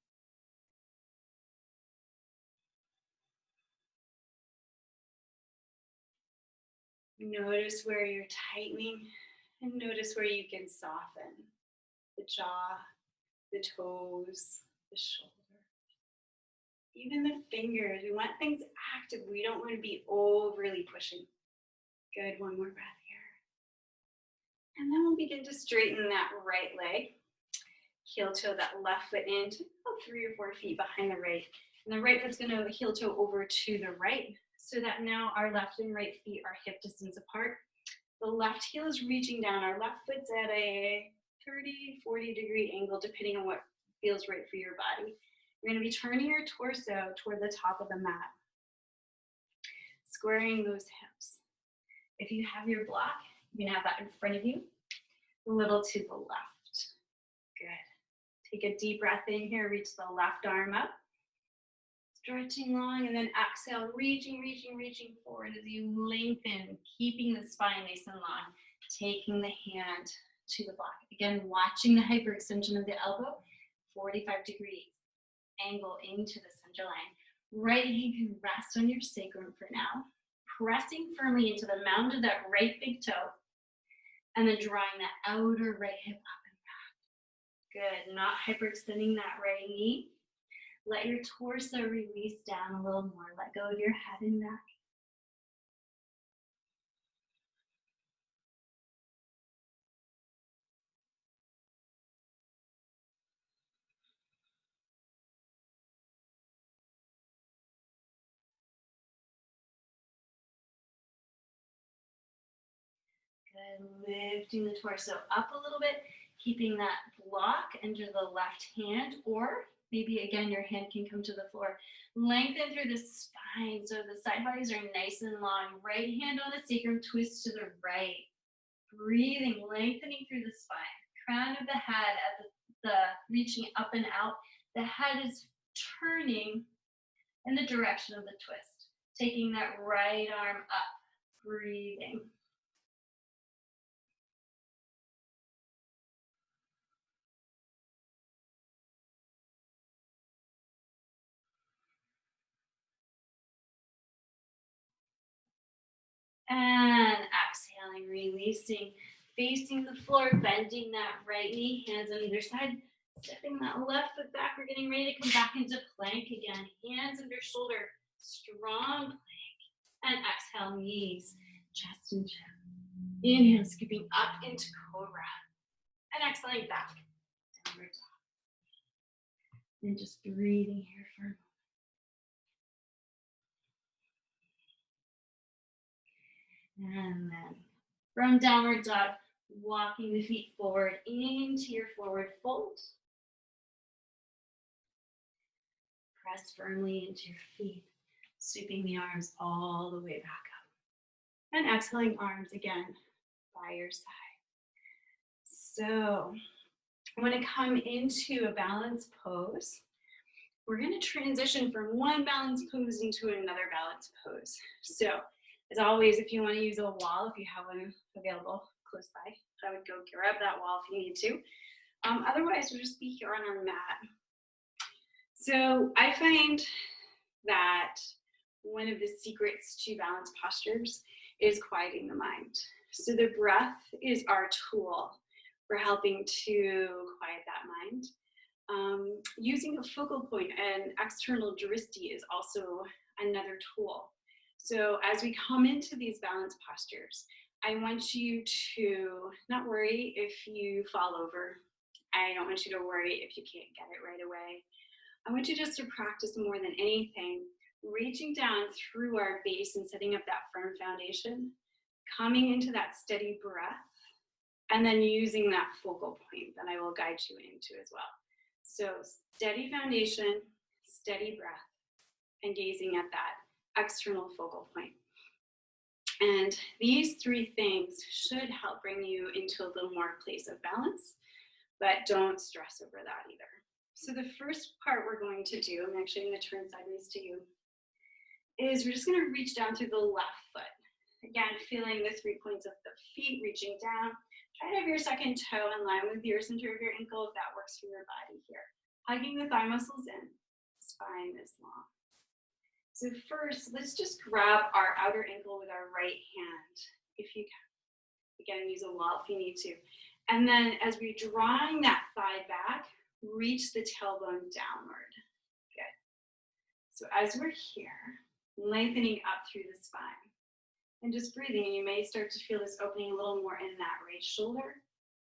Notice where you're tightening and notice where you can soften. The jaw, the toes, the shoulder. Even the fingers. We want things active. We don't want to be overly pushing. Good, one more breath here. And then we'll begin to straighten that right leg. Heel toe that left foot in to about 3 or 4 feet behind the right. And the right foot's going to heel toe over to the right so that now our left and right feet are hip distance apart. The left heel is reaching down. Our left foot's at a 30, 40 degree angle depending on what feels right for your body. You're going to be turning your torso toward the top of the mat. Squaring those hips. If you have your block, you can have that in front of you, a little to the left. Good. Take a deep breath in here, reach the left arm up. Stretching long, and then exhale, reaching forward as you lengthen, keeping the spine nice and long, taking the hand to the block. Again, watching the hyperextension of the elbow, 45 degree angle into the center line. Right hand can rest on your sacrum for now. Pressing firmly into the mound of that right big toe, and then drawing that outer right hip up and back. Good, not hyperextending that right knee. Let your torso release down a little more. Let go of your head and neck. Good. Lifting the torso up a little bit, keeping that block under the left hand, or maybe again your hand can come to the floor. Lengthen through the spine so the side bodies are nice and long. Right hand on the sacrum, twist to the right. Breathing, lengthening through the spine. Crown of the head at the reaching up and out. The head is turning in the direction of the twist. Taking that right arm up. Breathing. And exhaling, releasing, facing the floor, bending that right knee, hands on either side, stepping that left foot back. We're getting ready to come back into plank again. Hands under shoulder, strong plank. And exhale, knees, chest and chin. Inhale, scooping up into cobra. And exhaling back, downward dog. And just breathing here for a moment. And then from downward dog, walking the feet forward into your forward fold. Press firmly into your feet, sweeping the arms all the way back up. And exhaling, arms again by your side. So I want to come into a balanced pose. We're going to transition from one balanced pose into another balanced pose. So as always, if you want to use a wall, if you have one available close by, I would go grab that wall if you need to. Otherwise, we'll just be here on our mat. So I find that one of the secrets to balanced postures is quieting the mind. So the breath is our tool for helping to quiet that mind. Using a focal point and external drishti is also another tool. So as we come into these balanced postures, I want you to not worry if you fall over. I don't want you to worry if you can't get it right away. I want you just to practice more than anything, reaching down through our base and setting up that firm foundation, coming into that steady breath, and then using that focal point that I will guide you into as well. So steady foundation, steady breath, and gazing at that external focal point. And these three things should help bring you into a little more place of balance, but don't stress over that either. So the first part we're going to do, I'm actually going to turn sideways to you, is we're just going to reach down through the left foot. Again, feeling the 3 points of the feet, reaching down. Try to have your second toe in line with your center of your ankle if that works for your body here. Hugging the thigh muscles in, spine is long. So first, let's just grab our outer ankle with our right hand, if you can. Again, use a wall if you need to. And then as we're drawing that thigh back, reach the tailbone downward. Good. So as we're here, lengthening up through the spine. And just breathing, and you may start to feel this opening a little more in that right shoulder.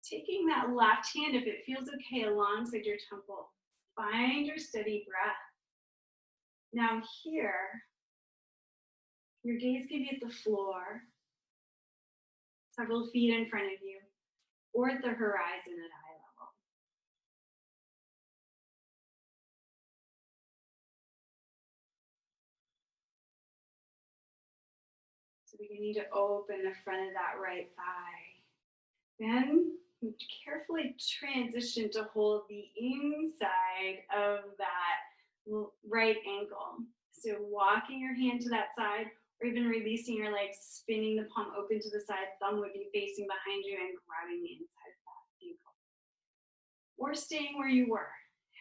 Taking that left hand, if it feels okay, alongside your temple. Find your steady breath. Now here, your gaze can be at the floor, several feet in front of you, or at the horizon at eye level. So we need to open the front of that right thigh. Then carefully transition to hold the inside of that right ankle. So walking your hand to that side, or even releasing your legs, spinning the palm open to the side, thumb would be facing behind you and grabbing the inside of that ankle. Or staying where you were.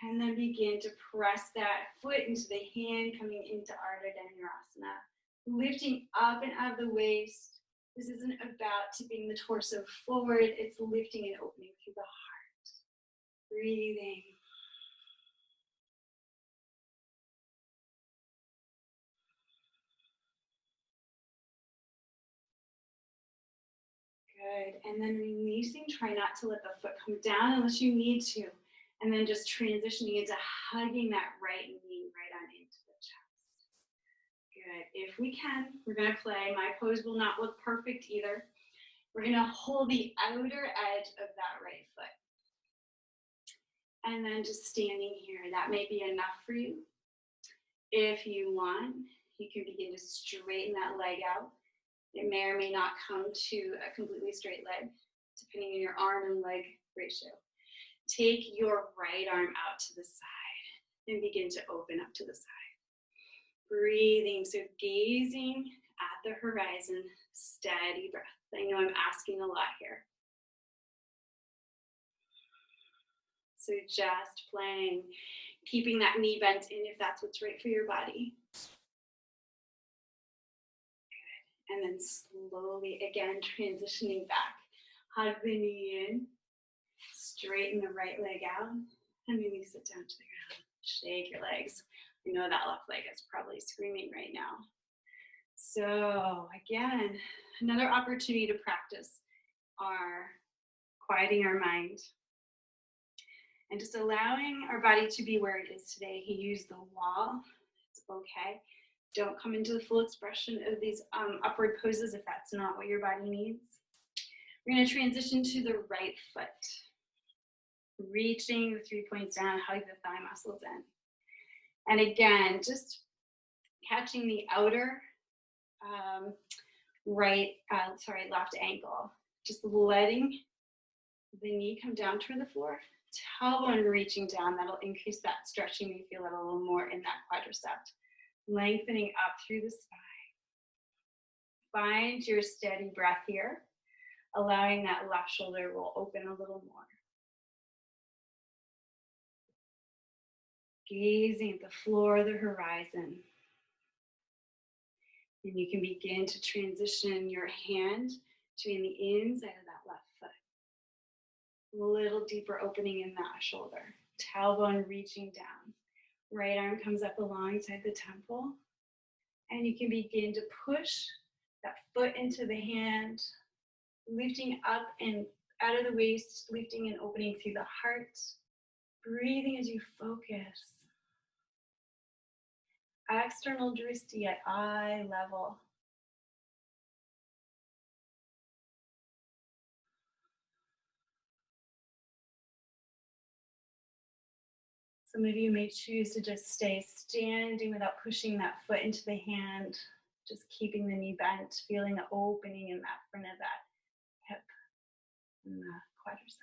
And then begin to press that foot into the hand, coming into Ardha Dhanurasana. Lifting up and out of the waist. This isn't about tipping the torso forward, it's lifting and opening through the heart. Breathing. Good, and then releasing, try not to let the foot come down unless you need to. And then just transitioning into hugging that right knee right on into the chest. Good, if we can, we're gonna play. My pose will not look perfect either. We're gonna hold the outer edge of that right foot. And then just standing here, that may be enough for you. If you want, you can begin to straighten that leg out. It may or may not come to a completely straight leg, depending on your arm and leg ratio. Take your right arm out to the side and begin to open up to the side. Breathing, so gazing at the horizon, steady breath. I know I'm asking a lot here. So just playing, keeping that knee bent in if that's what's right for your body. Good. And then slowly, again, transitioning back. Hug the knee in, straighten the right leg out, and maybe sit down to the ground. Shake your legs. I know that left leg is probably screaming right now. So again, another opportunity to practice our quieting our mind and just allowing our body to be where it is today. He used the wall. It's okay. Don't come into the full expression of these upward poses if that's not what your body needs. We're going to transition to the right foot. Reaching the 3 points down, hug the thigh muscles in. And again, just catching the outer left ankle. Just letting the knee come down toward the floor. Tailbone reaching down, that'll increase that stretching. You feel it a little more in that quadricep. Lengthening up through the spine. Find your steady breath here, allowing that left shoulder roll open a little more. Gazing at the floor, the horizon. And you can begin to transition your hand between the inside of that left foot. A little deeper opening in that shoulder. Tailbone reaching down. Right arm comes up alongside the temple. And you can begin to push that foot into the hand, lifting up and out of the waist, lifting and opening through the heart. Breathing as you focus. External drishti at eye level. Some of you may choose to just stay standing without pushing that foot into the hand, just keeping the knee bent, feeling the opening in that front of that hip and the quadricep.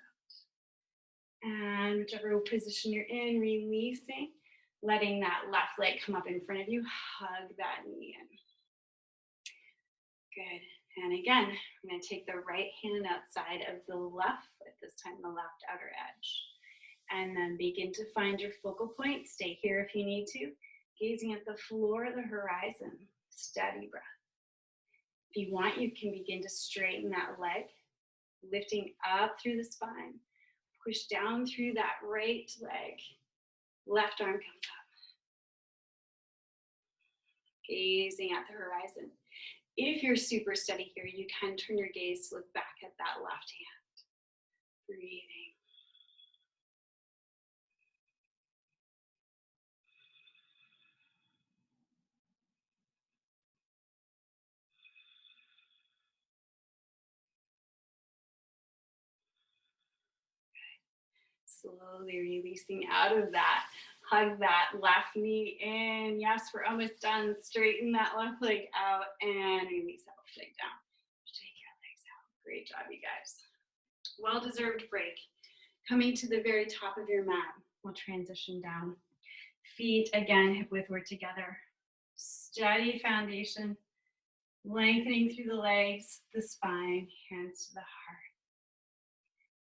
And whichever position you're in, releasing, letting that left leg come up in front of you, hug that knee in. Good. And again, I'm going to take the right hand outside of the left foot, this time the left outer edge. And then begin to find your focal point. Stay here if you need to. Gazing at the floor, the horizon. Steady breath. If you want, you can begin to straighten that leg, lifting up through the spine. Push down through that right leg. Left arm comes up. Gazing at the horizon. If you're super steady here, you can turn your gaze to look back at that left hand. Breathing. Slowly releasing out of that. Hug that left knee in. Yes, we're almost done. Straighten that left leg out and release that left leg down. Shake your legs out. Great job, you guys. Well-deserved break. Coming to the very top of your mat, we'll transition down. Feet, again, hip width width together. Steady foundation. Lengthening through the legs, the spine, hands to the heart.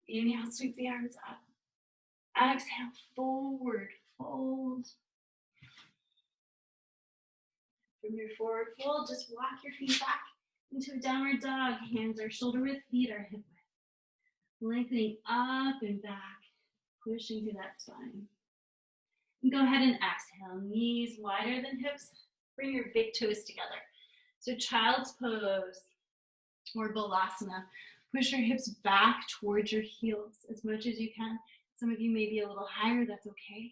Inhale, sweep the arms up. Exhale, forward fold. From your forward fold, just walk your feet back into a downward dog. Hands are shoulder width, feet are hip width. Lengthening up and back, pushing through that spine. And go ahead and exhale, knees wider than hips. Bring your big toes together. So child's pose or balasana. Push your hips back towards your heels as much as you can. Some of you may be a little higher, that's okay.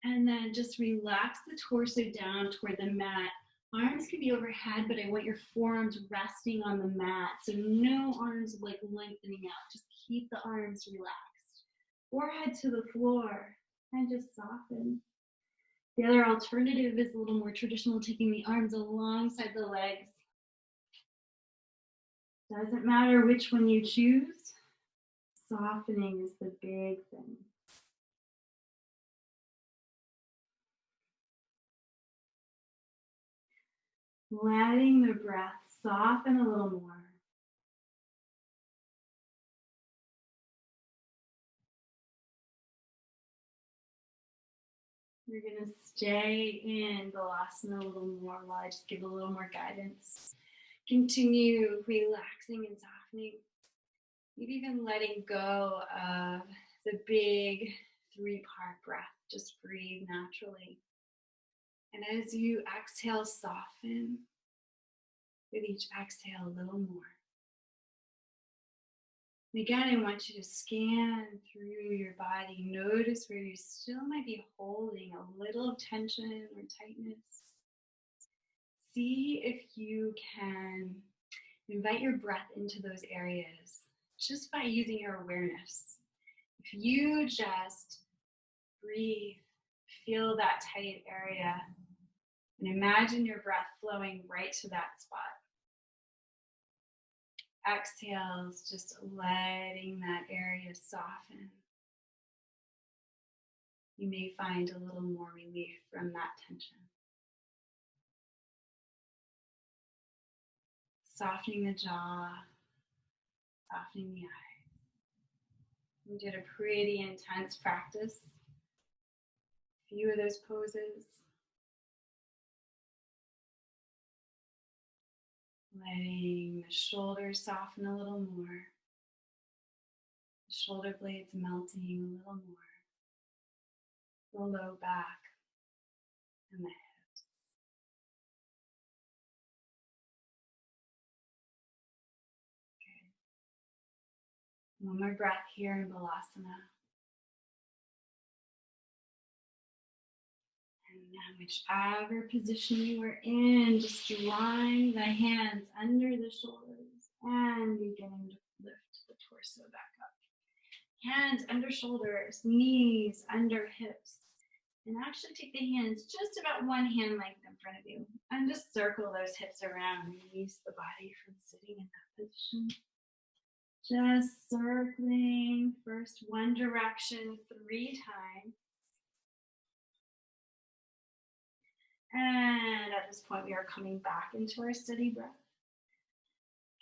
And then just relax the torso down toward the mat. Arms can be overhead, but I want your forearms resting on the mat. So no arms like lengthening out. Just keep the arms relaxed. Forehead to the floor and just soften. The other alternative is a little more traditional, taking the arms alongside the legs. Doesn't matter which one you choose. Softening is the big thing. Letting the breath soften a little more. You're going to stay in Balasana a little more while I just give a little more guidance. Continue relaxing and softening. Maybe even letting go of the big 3-part breath. Just breathe naturally. And as you exhale, soften. With each exhale, a little more. And again, I want you to scan through your body. Notice where you still might be holding a little tension or tightness. See if you can invite your breath into those areas just by using your awareness. If you just breathe, feel that tight area, and imagine your breath flowing right to that spot. Exhales, just letting that area soften. You may find a little more relief from that tension. Softening the jaw, softening the eyes. We did a pretty intense practice. A few of those poses. Letting the shoulders soften a little more. The shoulder blades melting a little more. The low back and the hips. Good. One more breath here in Balasana. And then whichever position you are in, just drawing the hands under the shoulders and beginning to lift the torso back up. Hands under shoulders, knees under hips. And actually take the hands just about one hand length in front of you. And just circle those hips around. Release the body from sitting in that position. Just circling first one direction 3 times. And at this point, we are coming back into our steady breath.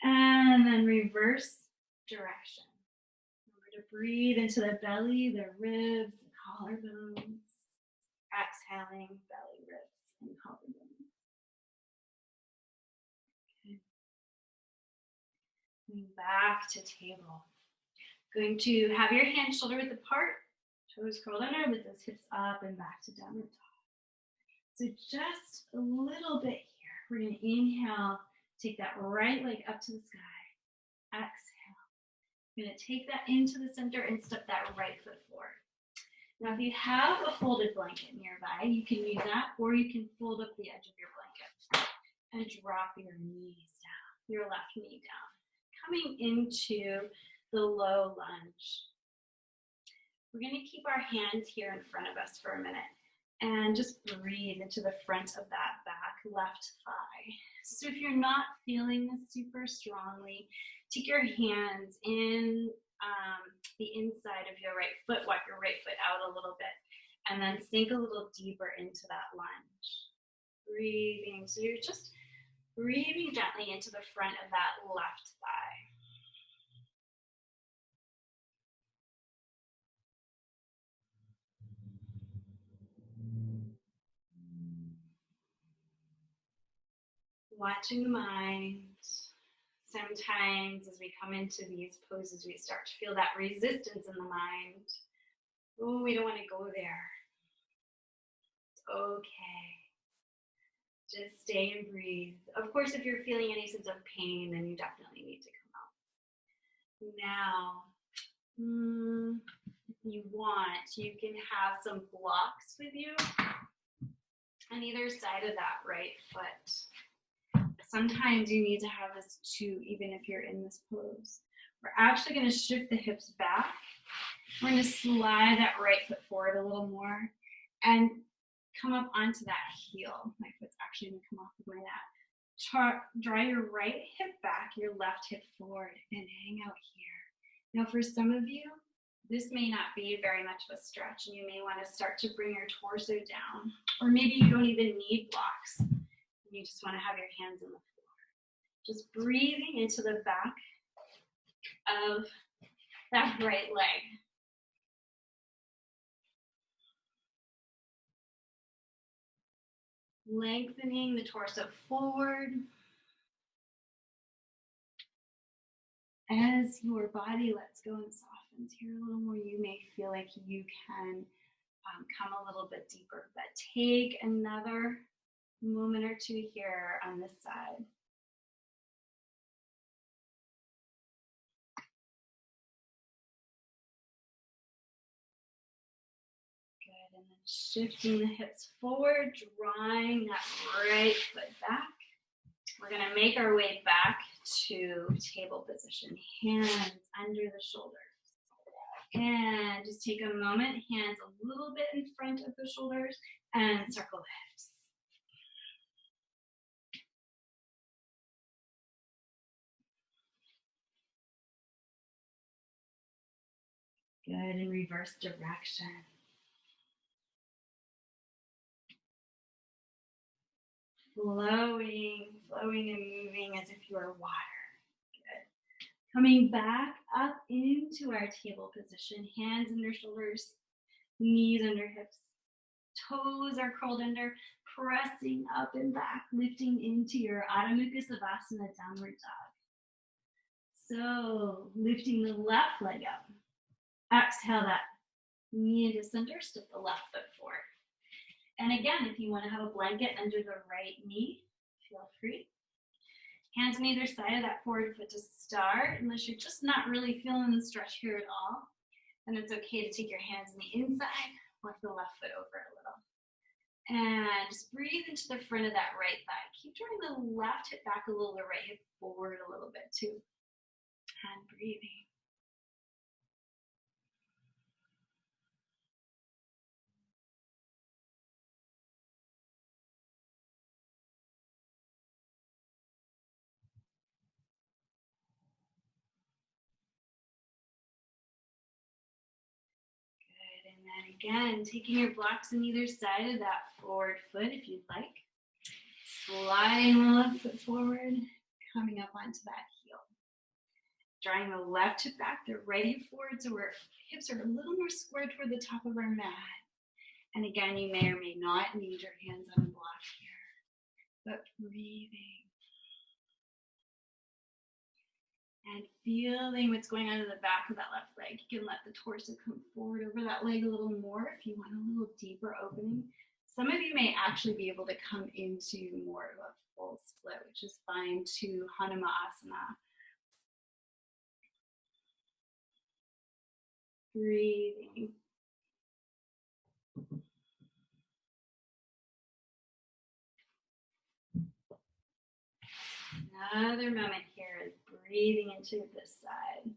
And then reverse direction. Remember to breathe into the belly, the ribs, the collarbones. Exhaling, belly, ribs, and collarbones. Okay. Coming back to table. Going to have your hands shoulder width apart, toes curled under, with those hips up and back to downward dog. So just a little bit here. We're going to inhale, take that right leg up to the sky. Exhale. We're going to take that into the center and step that right foot forward. Now, if you have a folded blanket nearby, you can use that, or you can fold up the edge of your blanket and drop your knees down, your left knee down. Coming into the low lunge. We're going to keep our hands here in front of us for a minute and just breathe into the front of that back left thigh. So if you're not feeling this super strongly, take your hands in the inside of your right foot, walk your right foot out a little bit, and then sink a little deeper into that lunge. Breathing, so you're just breathing gently into the front of that left thigh. Watching the mind. Sometimes as we come into these poses, we start to feel that resistance in the mind. Oh, we don't want to go there. It's okay. Just stay and breathe. Of course, if you're feeling any sense of pain, then you definitely need to come out. Now, if you want, you can have some blocks with you. on either side of that right foot. Sometimes you need to have this too, even if you're in this pose. We're actually going to shift the hips back. We're going to slide that right foot forward a little more and come up onto that heel. My foot's actually going to come off of my mat. Draw your right hip back, your left hip forward, and hang out here. Now, for some of you, this may not be very much of a stretch, and you may want to start to bring your torso down, or maybe you don't even need blocks. You just want to have your hands on the floor. Just breathing into the back of that right leg. Lengthening the torso forward. As your body lets go and softens here a little more, you may feel like you can come a little bit deeper, but take another moment or two here on this side. Good, and then shifting the hips forward, drawing that right foot back. We're gonna make our way back to table position, hands under the shoulders. And just take a moment, hands a little bit in front of the shoulders, and circle the hips. Good, in reverse direction. Flowing and moving as if you are water. Good. Coming back up into our table position, hands under shoulders, knees under hips, toes are curled under, pressing up and back, lifting into your Adho Mukha Savasana, downward dog. So lifting the left leg up. Exhale that knee into center, step the left foot forward. And again, if you want to have a blanket under the right knee, feel free. Hands on either side of that forward foot to start, unless you're just not really feeling the stretch here at all. Then it's okay to take your hands on the inside, walk the left foot over a little. And just breathe into the front of that right thigh. Keep drawing the left hip back a little, the right hip forward a little bit too. And breathing. And then again, taking your blocks on either side of that forward foot if you'd like. Sliding the left foot forward, coming up onto that heel. Drawing the left hip back, the right hip forward, so our hips are a little more squared toward the top of our mat. And again, you may or may not need your hands on a block here, but breathing. And feeling what's going on in the back of that left leg. You can let the torso come forward over that leg a little more if you want a little deeper opening. Some of you may actually be able to come into more of a full split, which is fine, to Hanuma Asana. Breathing. Another moment here is breathing into this side.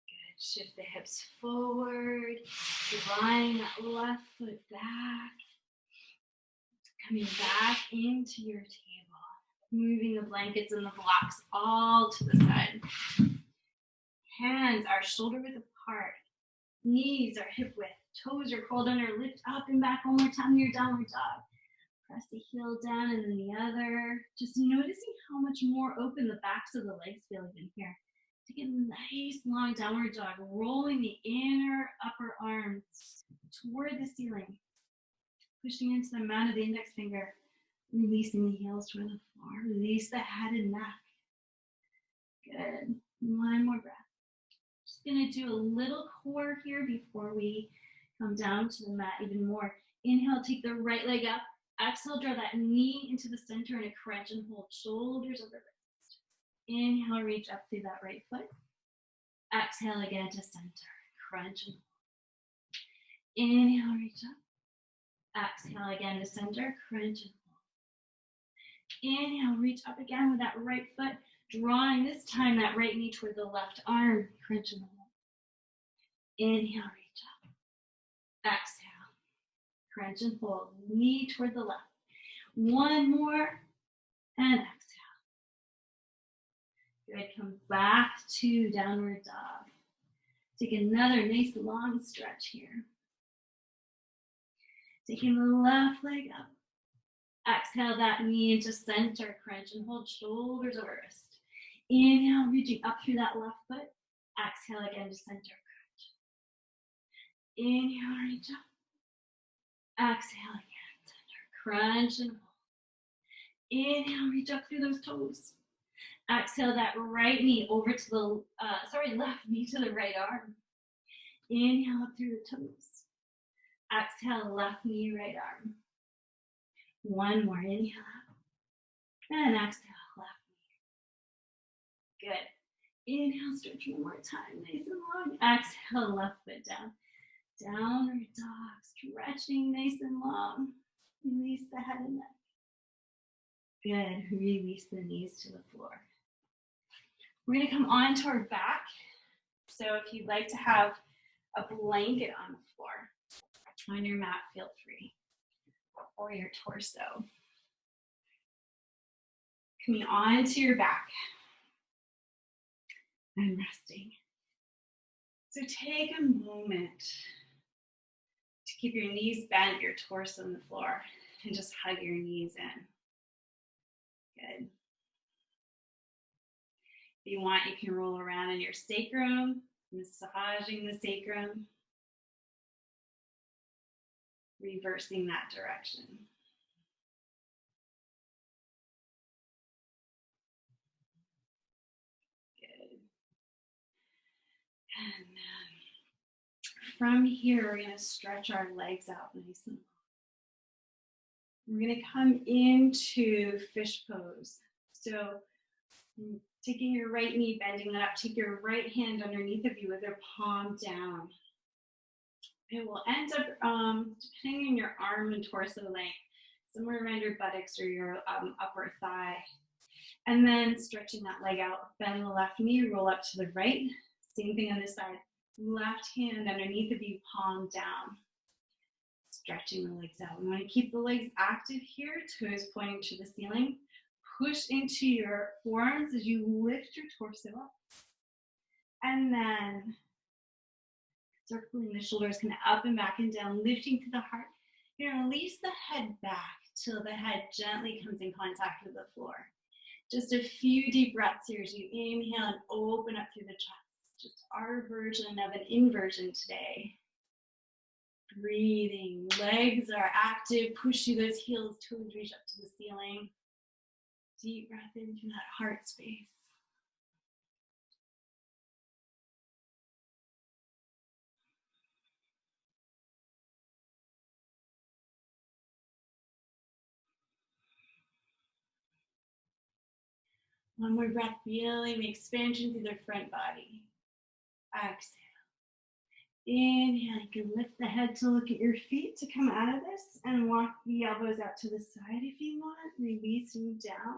Good. Shift the hips forward, drawing that left foot back, coming back into your table, moving the blankets and the blocks all to the side. Hands are shoulder width apart, knees are hip width, toes are curled under, lift up and back one more time, your downward dog. Press the heel down and then the other. Just noticing how much more open the backs of the legs feel even here. Take a nice long downward dog, rolling the inner upper arms toward the ceiling. Pushing into the mat of the index finger, releasing the heels toward the floor. Release the head and neck. Good. One more breath. Just gonna do a little core here before we come down to the mat even more. Inhale, take the right leg up. Exhale, draw that knee into the center in a crunch and hold shoulders over wrist. Inhale, reach up through that right foot. Exhale again to center. Crunch and hold. Inhale, reach up. Exhale again to center. Crunch and hold. Inhale, reach up again with that right foot. Drawing this time that right knee toward the left arm. Crunch and hold. Inhale, reach up. Exhale. Crunch and hold. Knee toward the left. One more. And exhale. Good. Come back to downward dog. Take another nice long stretch here. Taking the left leg up. Exhale that knee into center. Crunch and hold. Shoulders over wrist. Inhale, reaching up through that left foot. Exhale again to center. Crunch. Inhale, reach up. Exhale again, center. Crunch and hold. Inhale, reach up through those toes. Exhale that right knee over to the, left knee to the right arm. Inhale up through the toes. Exhale, left knee, right arm. One more, inhale up. And exhale, left knee. Good. Inhale, stretch one more time, nice and long. Exhale, left foot down. Downward dog, stretching nice and long. Release the head and neck. Good, release the knees to the floor. We're gonna come onto our back. So if you'd like to have a blanket on the floor, on your mat, feel free, or your torso. Coming onto your back and resting. So take a moment to keep your knees bent, your torso on the floor, and just hug your knees in. Good. If you want, you can roll around in your sacrum, massaging the sacrum, reversing that direction. Good. And from here, we're going to stretch our legs out nice and long. We're going to come into fish pose. So taking your right knee, bending that up, take your right hand underneath of you with your palm down. It will end up, depending on your arm and torso length, somewhere around your buttocks or your upper thigh. And then stretching that leg out, bend the left knee, roll up to the right. Same thing on this side. Left hand underneath of you, palm down. Stretching the legs out. We want to keep the legs active here, toes pointing to the ceiling. Push into your forearms as you lift your torso up. And then circling the shoulders kind of up and back and down, lifting to the heart. You're going to release the head back till the head gently comes in contact with the floor. Just a few deep breaths here as you inhale and open up through the chest. Just our version of an inversion today. Breathing, legs are active, push through those heels, toes reach up to the ceiling. Deep breath into that heart space. One more breath, feeling the expansion through the front body. Exhale. Inhale, you can lift the head to look at your feet to come out of this and walk the elbows out to the side if you want, releasing down.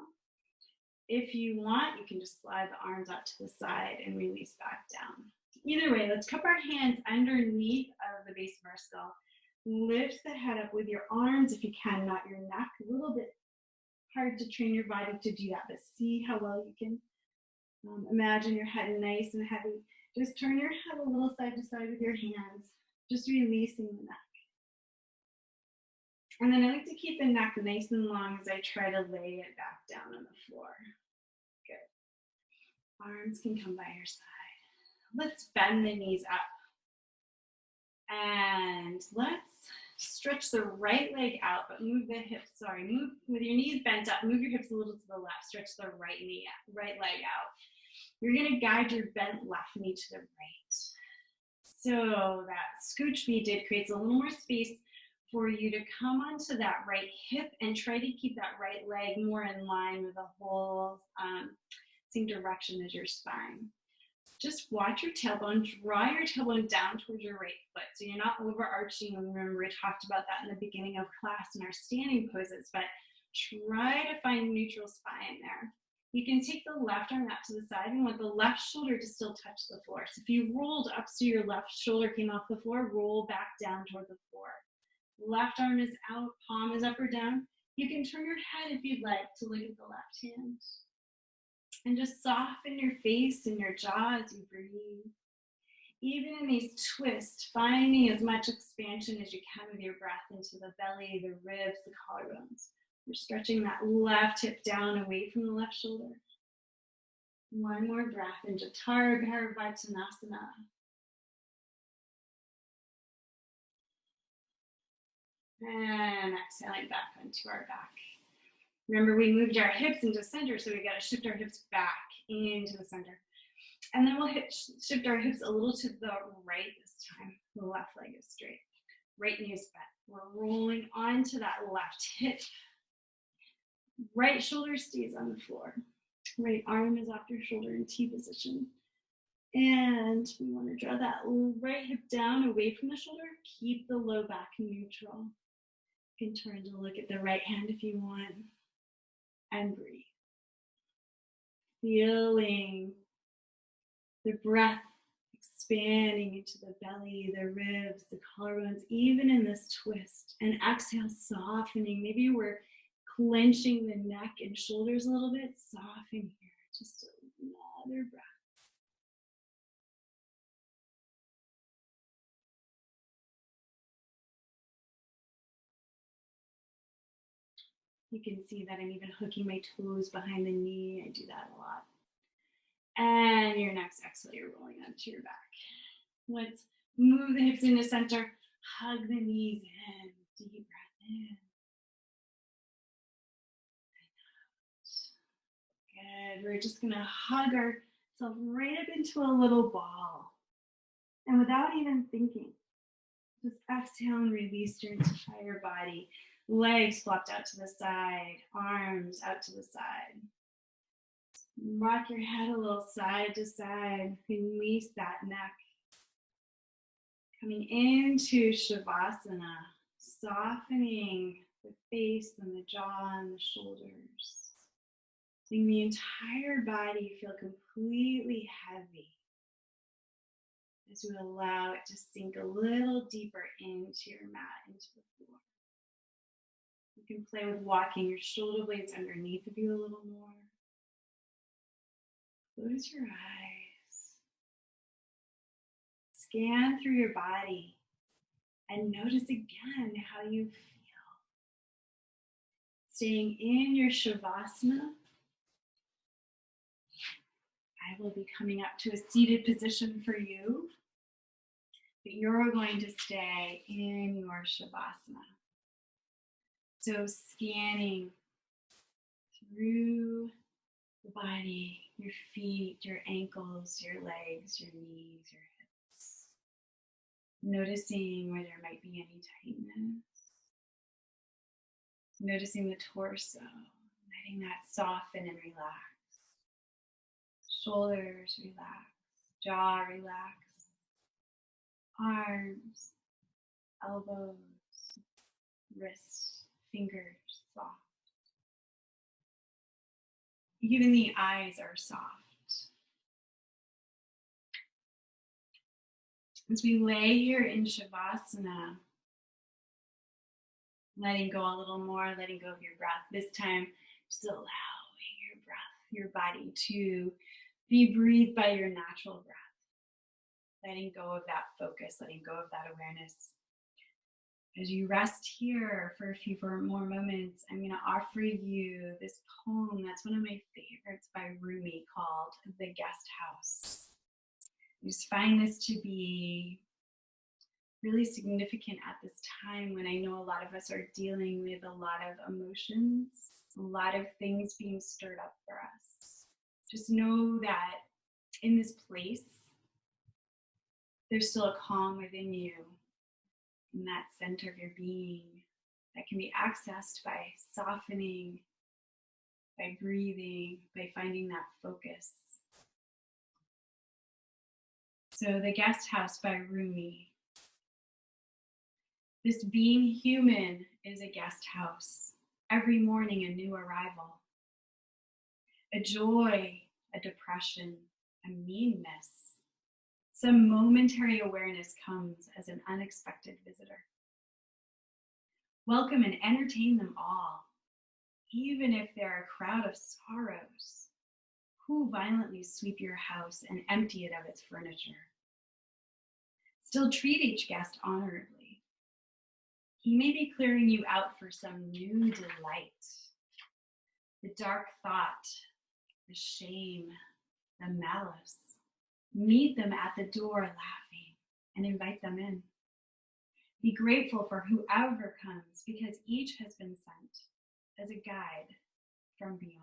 If you want, you can just slide the arms out to the side and release back down. Either way, let's cup our hands underneath of the base of our skull. Lift the head up with your arms if you can, not your neck. A little bit hard to train your body to do that, but see how well you can imagine your head nice and heavy. Just turn your head a little side to side with your hands, just releasing the neck. And then I like to keep the neck nice and long as I try to lay it back down on the floor. Good. Arms can come by your side. Let's bend the knees up. And let's stretch the right leg out, but move the hips, move with your knees bent up, move your hips a little to the left, stretch the right leg out. You're gonna guide your bent left knee to the right. So that scooch we did creates a little more space for you to come onto that right hip and try to keep that right leg more in line with the whole same direction as your spine. just watch your tailbone, draw your tailbone down towards your right foot. So you're not overarching. Remember, we talked about that in the beginning of class in our standing poses, but try to find neutral spine there. You can take the left arm out to the side and want the left shoulder to still touch the floor. So if you rolled up so your left shoulder came off the floor, roll back down toward the floor. Left arm is out, palm is up or down. You can turn your head if you'd like to look at the left hand. And just soften your face and your jaw as you breathe. Even in these twists, finding as much expansion as you can with your breath into the belly, the ribs, the collarbones. We're stretching that left hip down away from the left shoulder. One more breath into Tadbharavadasana. And exhaling back onto our back. Remember, we moved our hips into center, so we got to shift our hips back into the center. And then we'll shift our hips a little to the right this time. The left leg is straight. Right knee is bent. We're rolling onto that left hip. Right shoulder stays on the floor. Right arm is off your shoulder in T position. And we want to draw that right hip down away from the shoulder. Keep the low back neutral. You can turn to look at the right hand if you want. And breathe. Feeling the breath expanding into the belly, the ribs, the collarbones, even in this twist. And exhale, softening. Maybe we're clenching the neck and shoulders a little bit. Soften here. Just another breath. You can see that I'm even hooking my toes behind the knee. I do that a lot. And your next exhale, you're rolling onto your back. Let's move the hips into center. Hug the knees in. Deep breath in. Good. We're just going to hug ourselves right up into a little ball. And without even thinking, just exhale and release your entire body. Legs flopped out to the side, arms out to the side. Rock your head a little side to side. Release that neck. Coming into Shavasana, softening the face and the jaw and the shoulders. Seeing the entire body feel completely heavy as we allow it to sink a little deeper into your mat, into the floor. You can play with walking your shoulder blades underneath of you a little more. Close your eyes. Scan through your body and notice again how you feel. Staying in your Shavasana, I will be coming up to a seated position for you, but you're going to stay in your Shavasana. So scanning through the body, your feet, your ankles, your legs, your knees, your hips. Noticing where there might be any tightness. Noticing the torso, letting that soften and relax. Shoulders relax, jaw relax, arms, elbows, wrists, fingers soft. Even the eyes are soft. As we lay here in Shavasana, letting go a little more, letting go of your breath. This time, just allowing your breath, your body to be breathed by your natural breath. Letting go of that focus, letting go of that awareness. As you rest here for a few more moments, I'm going to offer you this poem that's one of my favorites by Rumi called The Guest House. I just find this to be really significant at this time when I know a lot of us are dealing with a lot of emotions, a lot of things being stirred up for us. Just know that in this place, there's still a calm within you, in that center of your being, that can be accessed by softening, by breathing, by finding that focus. So the Guest House by Rumi. This being human is a guest house, every morning a new arrival. A joy, a depression, a meanness. Some momentary awareness comes as an unexpected visitor. Welcome and entertain them all, even if they're a crowd of sorrows. Who violently sweep your house and empty it of its furniture? Still treat each guest honorably. He may be clearing you out for some new delight. The dark thought, the shame, the malice. Meet them at the door laughing and invite them in. Be grateful for whoever comes because each has been sent as a guide from beyond.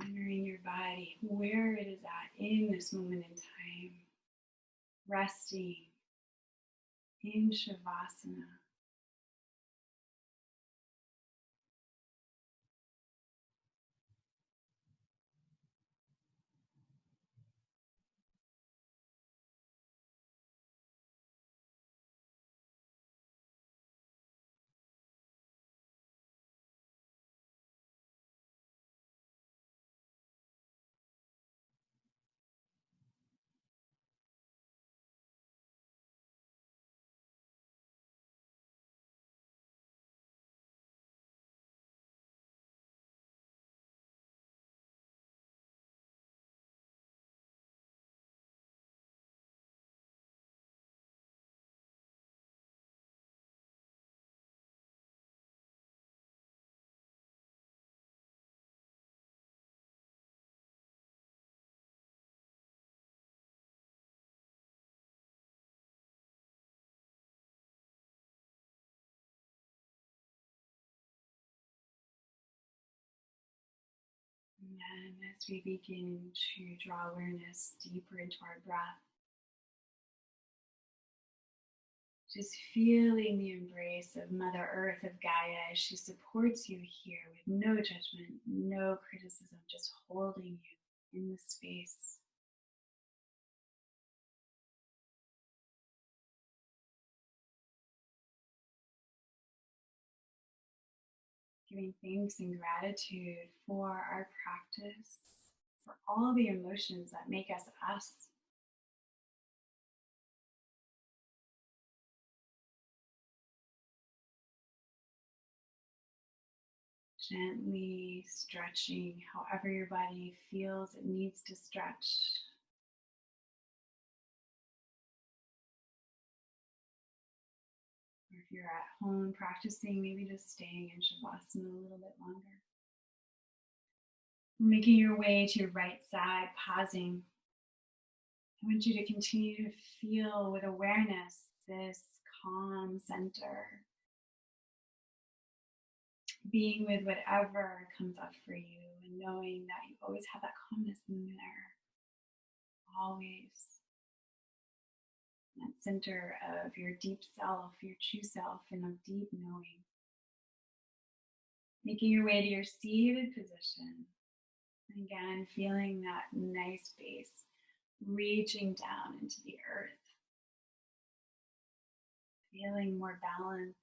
Honoring your body, where it is at in this moment in time. Resting in Shavasana. And as we begin to draw awareness deeper into our breath, just feeling the embrace of Mother Earth, of Gaia, as she supports you here with no judgment, no criticism, just holding you in the space. Giving thanks and gratitude for our practice, for all the emotions that make us us. Gently stretching however your body feels it needs to stretch. Or if you're at home practicing, maybe just staying in Shavasana a little bit longer. Making your way to your right side, pausing. I want you to continue to feel with awareness this calm center. Being with whatever comes up for you and knowing that you always have that calmness in there. Always. That center of your deep self, your true self, and of deep knowing. Making your way to your seated position. And again, feeling that nice base reaching down into the earth. Feeling more balance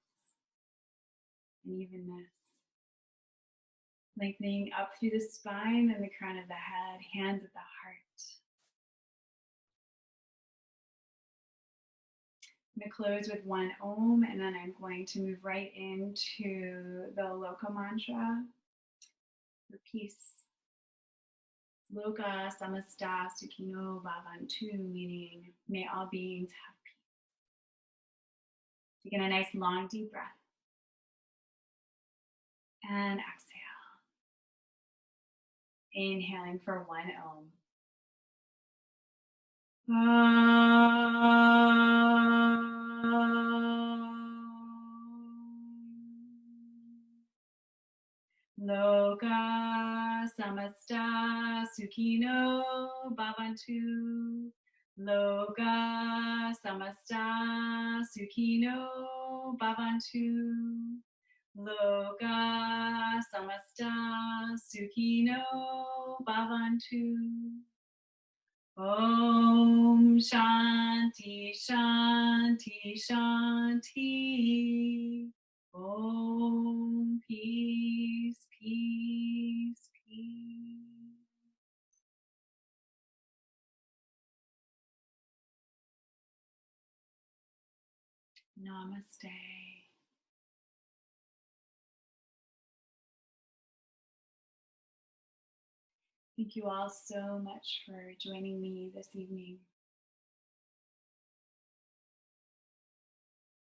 and evenness. Lengthening up through the spine and the crown of the head, hands at the heart. I'm going to close with one Om, and then I'm going to move right into the Loka mantra for peace. Loka samasta sukhino bhavantu, meaning may all beings have peace. Taking a nice long deep breath. And exhale. Inhaling for one Om. Loka samasta sukhino bhavantu. Loka samasta sukhino bhavantu. Loka samasta sukhino bhavantu. Om Shanti Shanti Shanti. Om peace, peace, peace. Namaste. Thank you all so much for joining me this evening.